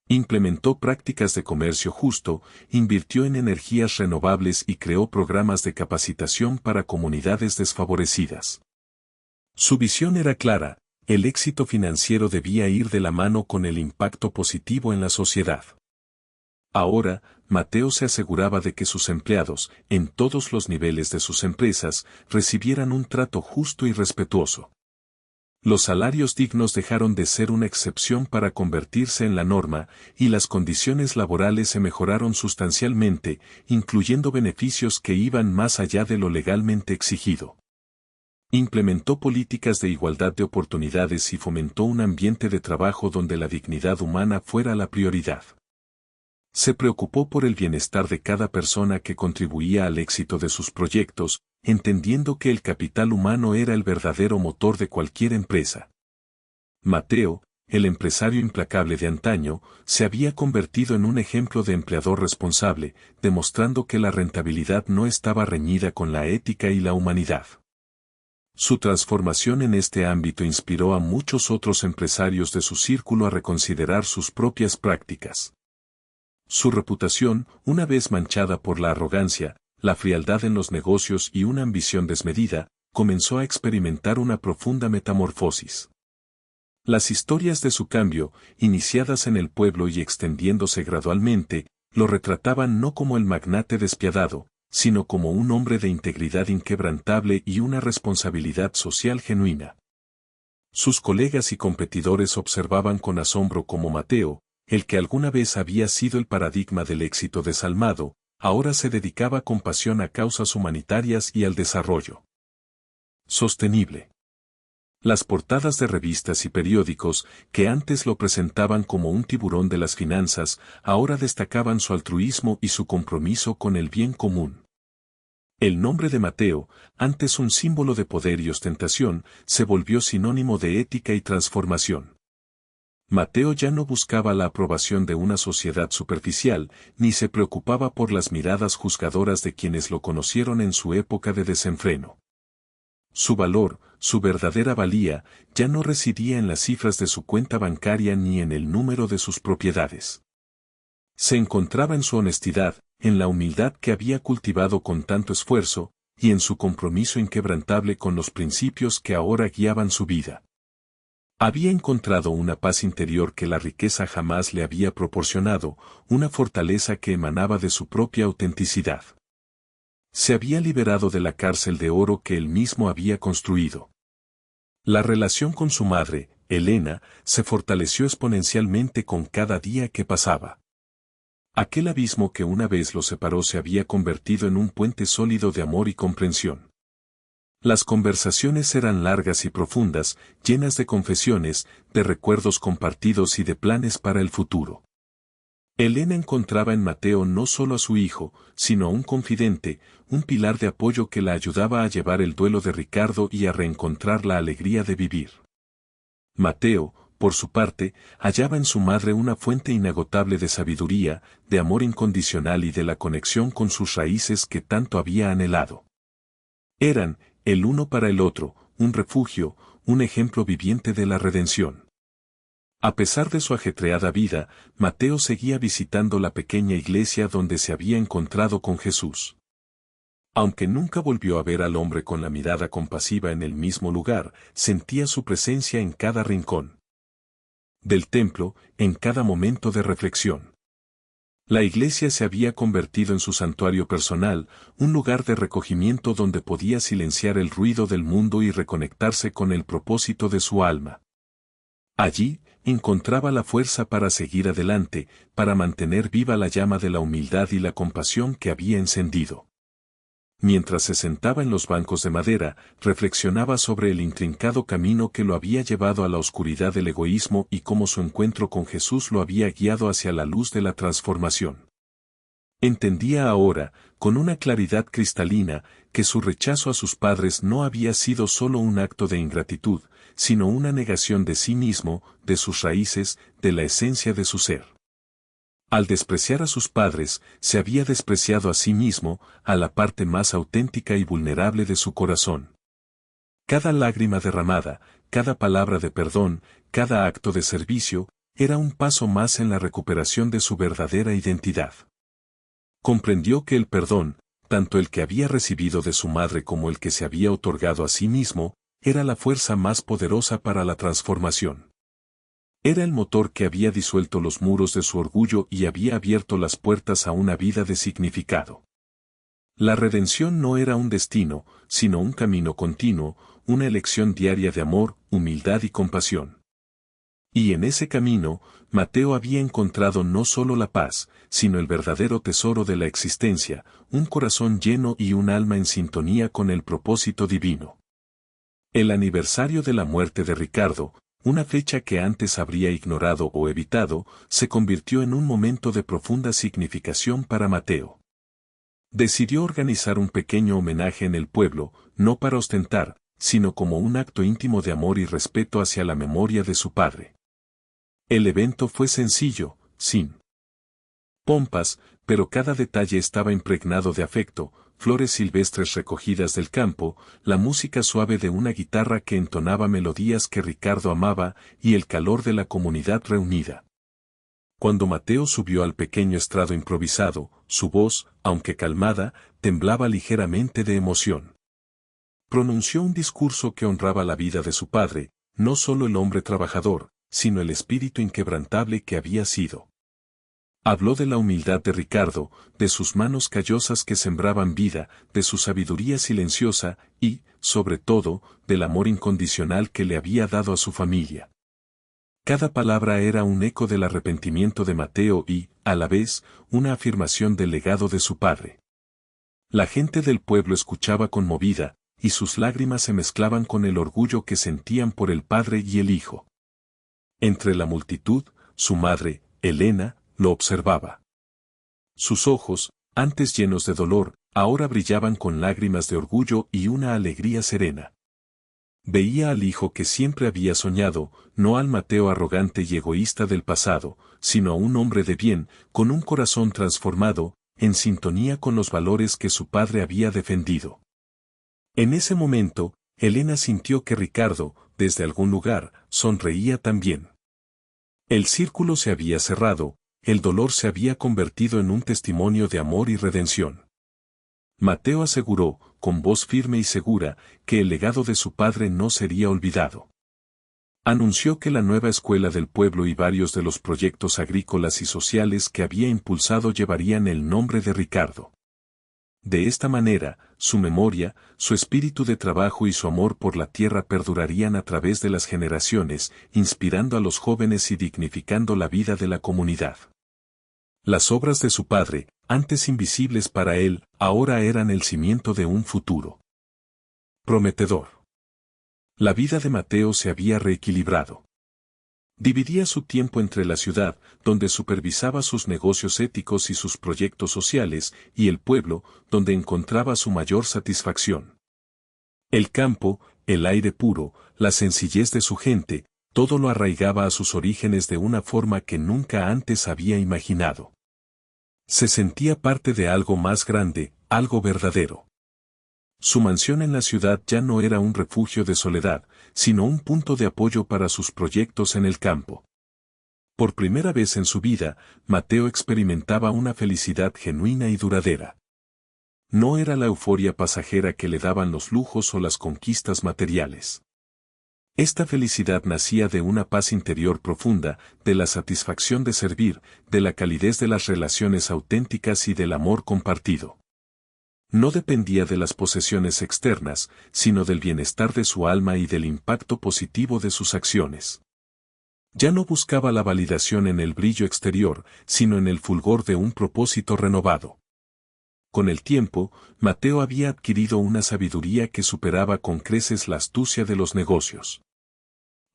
Implementó prácticas de comercio justo, invirtió en energías renovables y creó programas de capacitación para comunidades desfavorecidas. Su visión era clara. El éxito financiero debía ir de la mano con el impacto positivo en la sociedad. Ahora, Mateo se aseguraba de que sus empleados, en todos los niveles de sus empresas, recibieran un trato justo y respetuoso. Los salarios dignos dejaron de ser una excepción para convertirse en la norma, y las condiciones laborales se mejoraron sustancialmente, incluyendo beneficios que iban más allá de lo legalmente exigido. Implementó políticas de igualdad de oportunidades y fomentó un ambiente de trabajo donde la dignidad humana fuera la prioridad. Se preocupó por el bienestar de cada persona que contribuía al éxito de sus proyectos, entendiendo que el capital humano era el verdadero motor de cualquier empresa. Mateo, el empresario implacable de antaño, se había convertido en un ejemplo de empleador responsable, demostrando que la rentabilidad no estaba reñida con la ética y la humanidad. Su transformación en este ámbito inspiró a muchos otros empresarios de su círculo a reconsiderar sus propias prácticas. Su reputación, una vez manchada por la arrogancia, la frialdad en los negocios y una ambición desmedida, comenzó a experimentar una profunda metamorfosis. Las historias de su cambio, iniciadas en el pueblo y extendiéndose gradualmente, lo retrataban no como el magnate despiadado, sino como un hombre de integridad inquebrantable y una responsabilidad social genuina. Sus colegas y competidores observaban con asombro cómo Mateo, el que alguna vez había sido el paradigma del éxito desalmado, ahora se dedicaba con pasión a causas humanitarias y al desarrollo sostenible. Las portadas de revistas y periódicos, que antes lo presentaban como un tiburón de las finanzas, ahora destacaban su altruismo y su compromiso con el bien común. El nombre de Mateo, antes un símbolo de poder y ostentación, se volvió sinónimo de ética y transformación. Mateo ya no buscaba la aprobación de una sociedad superficial, ni se preocupaba por las miradas juzgadoras de quienes lo conocieron en su época de desenfreno. Su valor, su verdadera valía, ya no residía en las cifras de su cuenta bancaria ni en el número de sus propiedades. Se encontraba en su honestidad, en la humildad que había cultivado con tanto esfuerzo, y en su compromiso inquebrantable con los principios que ahora guiaban su vida. Había encontrado una paz interior que la riqueza jamás le había proporcionado, una fortaleza que emanaba de su propia autenticidad. Se había liberado de la cárcel de oro que él mismo había construido. La relación con su madre, Helena, se fortaleció exponencialmente con cada día que pasaba. Aquel abismo que una vez los separó se había convertido en un puente sólido de amor y comprensión. Las conversaciones eran largas y profundas, llenas de confesiones, de recuerdos compartidos y de planes para el futuro. Helena encontraba en Mateo no solo a su hijo, sino a un confidente, un pilar de apoyo que la ayudaba a llevar el duelo de Ricardo y a reencontrar la alegría de vivir. Mateo, por su parte, hallaba en su madre una fuente inagotable de sabiduría, de amor incondicional y de la conexión con sus raíces que tanto había anhelado. Eran, el uno para el otro, un refugio, un ejemplo viviente de la redención. A pesar de su ajetreada vida, Mateo seguía visitando la pequeña iglesia donde se había encontrado con Jesús. Aunque nunca volvió a ver al hombre con la mirada compasiva en el mismo lugar, sentía su presencia en cada rincón del templo, en cada momento de reflexión. La iglesia se había convertido en su santuario personal, un lugar de recogimiento donde podía silenciar el ruido del mundo y reconectarse con el propósito de su alma. Allí, encontraba la fuerza para seguir adelante, para mantener viva la llama de la humildad y la compasión que había encendido. Mientras se sentaba en los bancos de madera, reflexionaba sobre el intrincado camino que lo había llevado a la oscuridad del egoísmo y cómo su encuentro con Jesús lo había guiado hacia la luz de la transformación. Entendía ahora, con una claridad cristalina, que su rechazo a sus padres no había sido solo un acto de ingratitud, sino una negación de sí mismo, de sus raíces, de la esencia de su ser. Al despreciar a sus padres, se había despreciado a sí mismo, a la parte más auténtica y vulnerable de su corazón. Cada lágrima derramada, cada palabra de perdón, cada acto de servicio, era un paso más en la recuperación de su verdadera identidad. Comprendió que el perdón, tanto el que había recibido de su madre como el que se había otorgado a sí mismo, era la fuerza más poderosa para la transformación. Era el motor que había disuelto los muros de su orgullo y había abierto las puertas a una vida de significado. La redención no era un destino, sino un camino continuo, una elección diaria de amor, humildad y compasión. Y en ese camino, Mateo había encontrado no solo la paz, sino el verdadero tesoro de la existencia, un corazón lleno y un alma en sintonía con el propósito divino. El aniversario de la muerte de Ricardo, una fecha que antes habría ignorado o evitado, se convirtió en un momento de profunda significación para Mateo. Decidió organizar un pequeño homenaje en el pueblo, no para ostentar, sino como un acto íntimo de amor y respeto hacia la memoria de su padre. El evento fue sencillo, sin pompas, pero cada detalle estaba impregnado de afecto, flores silvestres recogidas del campo, la música suave de una guitarra que entonaba melodías que Ricardo amaba y el calor de la comunidad reunida. Cuando Mateo subió al pequeño estrado improvisado, su voz, aunque calmada, temblaba ligeramente de emoción. Pronunció un discurso que honraba la vida de su padre, no solo el hombre trabajador, sino el espíritu inquebrantable que había sido. Habló de la humildad de Ricardo, de sus manos callosas que sembraban vida, de su sabiduría silenciosa y, sobre todo, del amor incondicional que le había dado a su familia. Cada palabra era un eco del arrepentimiento de Mateo y, a la vez, una afirmación del legado de su padre. La gente del pueblo escuchaba conmovida, y sus lágrimas se mezclaban con el orgullo que sentían por el padre y el hijo. Entre la multitud, su madre, Helena, lo observaba. Sus ojos, antes llenos de dolor, ahora brillaban con lágrimas de orgullo y una alegría serena. Veía al hijo que siempre había soñado, no al Mateo arrogante y egoísta del pasado, sino a un hombre de bien, con un corazón transformado, en sintonía con los valores que su padre había defendido. En ese momento, Elena sintió que Ricardo, desde algún lugar, sonreía también. El círculo se había cerrado, el dolor se había convertido en un testimonio de amor y redención. Mateo aseguró, con voz firme y segura, que el legado de su padre no sería olvidado. Anunció que la nueva escuela del pueblo y varios de los proyectos agrícolas y sociales que había impulsado llevarían el nombre de Ricardo. De esta manera, su memoria, su espíritu de trabajo y su amor por la tierra perdurarían a través de las generaciones, inspirando a los jóvenes y dignificando la vida de la comunidad. Las obras de su padre, antes invisibles para él, ahora eran el cimiento de un futuro prometedor. La vida de Mateo se había reequilibrado. Dividía su tiempo entre la ciudad, donde supervisaba sus negocios éticos y sus proyectos sociales, y el pueblo, donde encontraba su mayor satisfacción. El campo, el aire puro, la sencillez de su gente, todo lo arraigaba a sus orígenes de una forma que nunca antes había imaginado. Se sentía parte de algo más grande, algo verdadero. Su mansión en la ciudad ya no era un refugio de soledad, sino un punto de apoyo para sus proyectos en el campo. Por primera vez en su vida, Mateo experimentaba una felicidad genuina y duradera. No era la euforia pasajera que le daban los lujos o las conquistas materiales. Esta felicidad nacía de una paz interior profunda, de la satisfacción de servir, de la calidez de las relaciones auténticas y del amor compartido. No dependía de las posesiones externas, sino del bienestar de su alma y del impacto positivo de sus acciones. Ya no buscaba la validación en el brillo exterior, sino en el fulgor de un propósito renovado. Con el tiempo, Mateo había adquirido una sabiduría que superaba con creces la astucia de los negocios.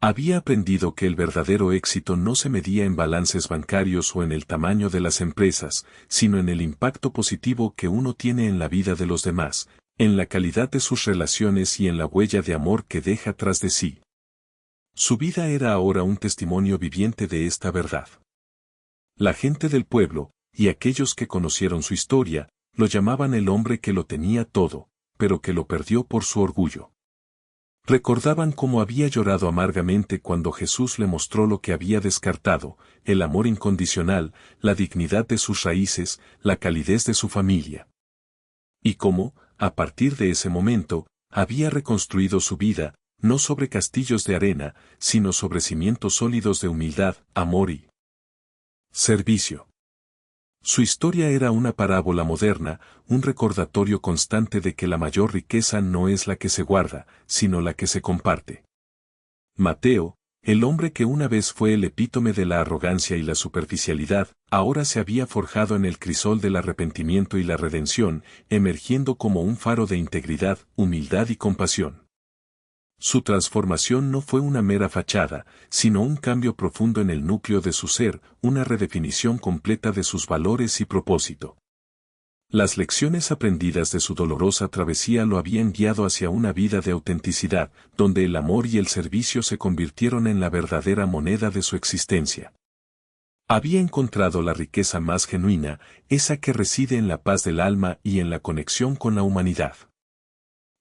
Había aprendido que el verdadero éxito no se medía en balances bancarios o en el tamaño de las empresas, sino en el impacto positivo que uno tiene en la vida de los demás, en la calidad de sus relaciones y en la huella de amor que deja tras de sí. Su vida era ahora un testimonio viviente de esta verdad. La gente del pueblo, y aquellos que conocieron su historia, lo llamaban el hombre que lo tenía todo, pero que lo perdió por su orgullo. Recordaban cómo había llorado amargamente cuando Jesús le mostró lo que había descartado, el amor incondicional, la dignidad de sus raíces, la calidez de su familia. Y cómo, a partir de ese momento, había reconstruido su vida, no sobre castillos de arena, sino sobre cimientos sólidos de humildad, amor y servicio. Su historia era una parábola moderna, un recordatorio constante de que la mayor riqueza no es la que se guarda, sino la que se comparte. Mateo, el hombre que una vez fue el epítome de la arrogancia y la superficialidad, ahora se había forjado en el crisol del arrepentimiento y la redención, emergiendo como un faro de integridad, humildad y compasión. Su transformación no fue una mera fachada, sino un cambio profundo en el núcleo de su ser, una redefinición completa de sus valores y propósito. Las lecciones aprendidas de su dolorosa travesía lo habían guiado hacia una vida de autenticidad, donde el amor y el servicio se convirtieron en la verdadera moneda de su existencia. Había encontrado la riqueza más genuina, esa que reside en la paz del alma y en la conexión con la humanidad.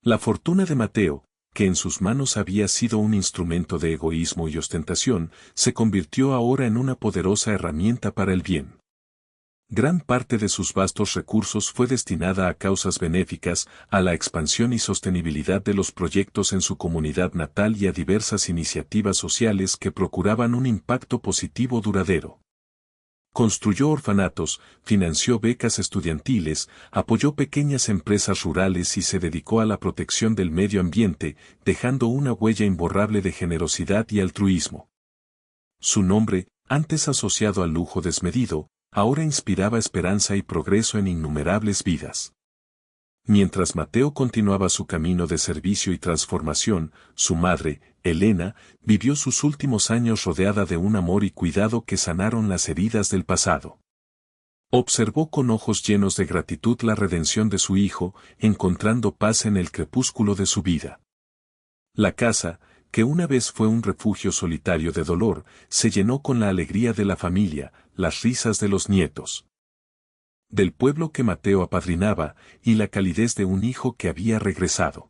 La fortuna de Mateo, que en sus manos había sido un instrumento de egoísmo y ostentación, se convirtió ahora en una poderosa herramienta para el bien. Gran parte de sus vastos recursos fue destinada a causas benéficas, a la expansión y sostenibilidad de los proyectos en su comunidad natal y a diversas iniciativas sociales que procuraban un impacto positivo duradero. Construyó orfanatos, financió becas estudiantiles, apoyó pequeñas empresas rurales y se dedicó a la protección del medio ambiente, dejando una huella imborrable de generosidad y altruismo. Su nombre, antes asociado al lujo desmedido, ahora inspiraba esperanza y progreso en innumerables vidas. Mientras Mateo continuaba su camino de servicio y transformación, su madre, Elena, vivió sus últimos años rodeada de un amor y cuidado que sanaron las heridas del pasado. Observó con ojos llenos de gratitud la redención de su hijo, encontrando paz en el crepúsculo de su vida. La casa, que una vez fue un refugio solitario de dolor, se llenó con la alegría de la familia, las risas de los nietos, del pueblo que Mateo apadrinaba, y la calidez de un hijo que había regresado.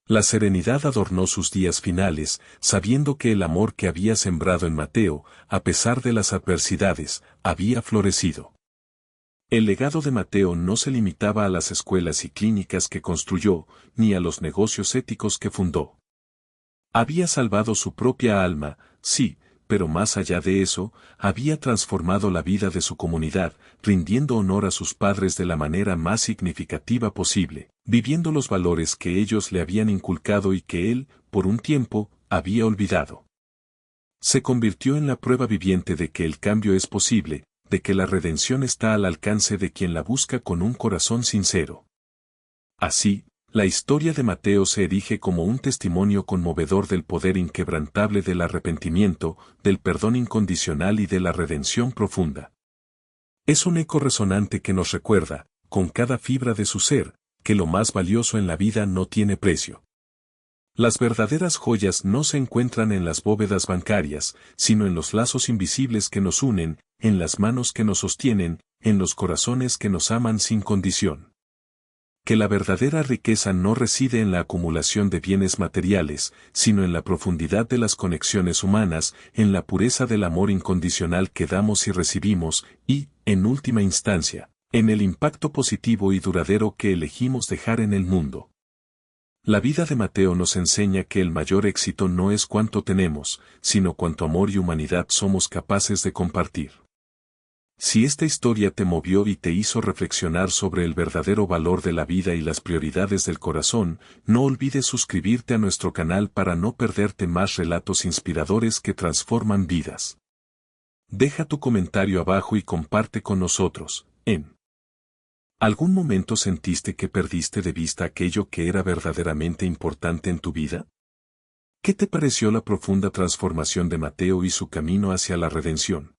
La serenidad adornó sus días finales, sabiendo que el amor que había sembrado en Mateo, a pesar de las adversidades, había florecido. El legado de Mateo no se limitaba a las escuelas y clínicas que construyó, ni a los negocios éticos que fundó. Había salvado su propia alma, sí, pero más allá de eso, había transformado la vida de su comunidad, rindiendo honor a sus padres de la manera más significativa posible, viviendo los valores que ellos le habían inculcado y que él, por un tiempo, había olvidado. Se convirtió en la prueba viviente de que el cambio es posible, de que la redención está al alcance de quien la busca con un corazón sincero. Así, la historia de Mateo se erige como un testimonio conmovedor del poder inquebrantable del arrepentimiento, del perdón incondicional y de la redención profunda. Es un eco resonante que nos recuerda, con cada fibra de su ser, que lo más valioso en la vida no tiene precio. Las verdaderas joyas no se encuentran en las bóvedas bancarias, sino en los lazos invisibles que nos unen, en las manos que nos sostienen, en los corazones que nos aman sin condición. Que la verdadera riqueza no reside en la acumulación de bienes materiales, sino en la profundidad de las conexiones humanas, en la pureza del amor incondicional que damos y recibimos, y, en última instancia, en el impacto positivo y duradero que elegimos dejar en el mundo. La vida de Mateo nos enseña que el mayor éxito no es cuánto tenemos, sino cuánto amor y humanidad somos capaces de compartir. Si esta historia te movió y te hizo reflexionar sobre el verdadero valor de la vida y las prioridades del corazón, no olvides suscribirte a nuestro canal para no perderte más relatos inspiradores que transforman vidas. Deja tu comentario abajo y comparte con nosotros. ¿Algún momento sentiste que perdiste de vista aquello que era verdaderamente importante en tu vida? ¿Qué te pareció la profunda transformación de Mateo y su camino hacia la redención?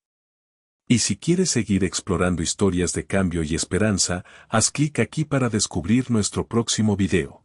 Y si quieres seguir explorando historias de cambio y esperanza, haz clic aquí para descubrir nuestro próximo video.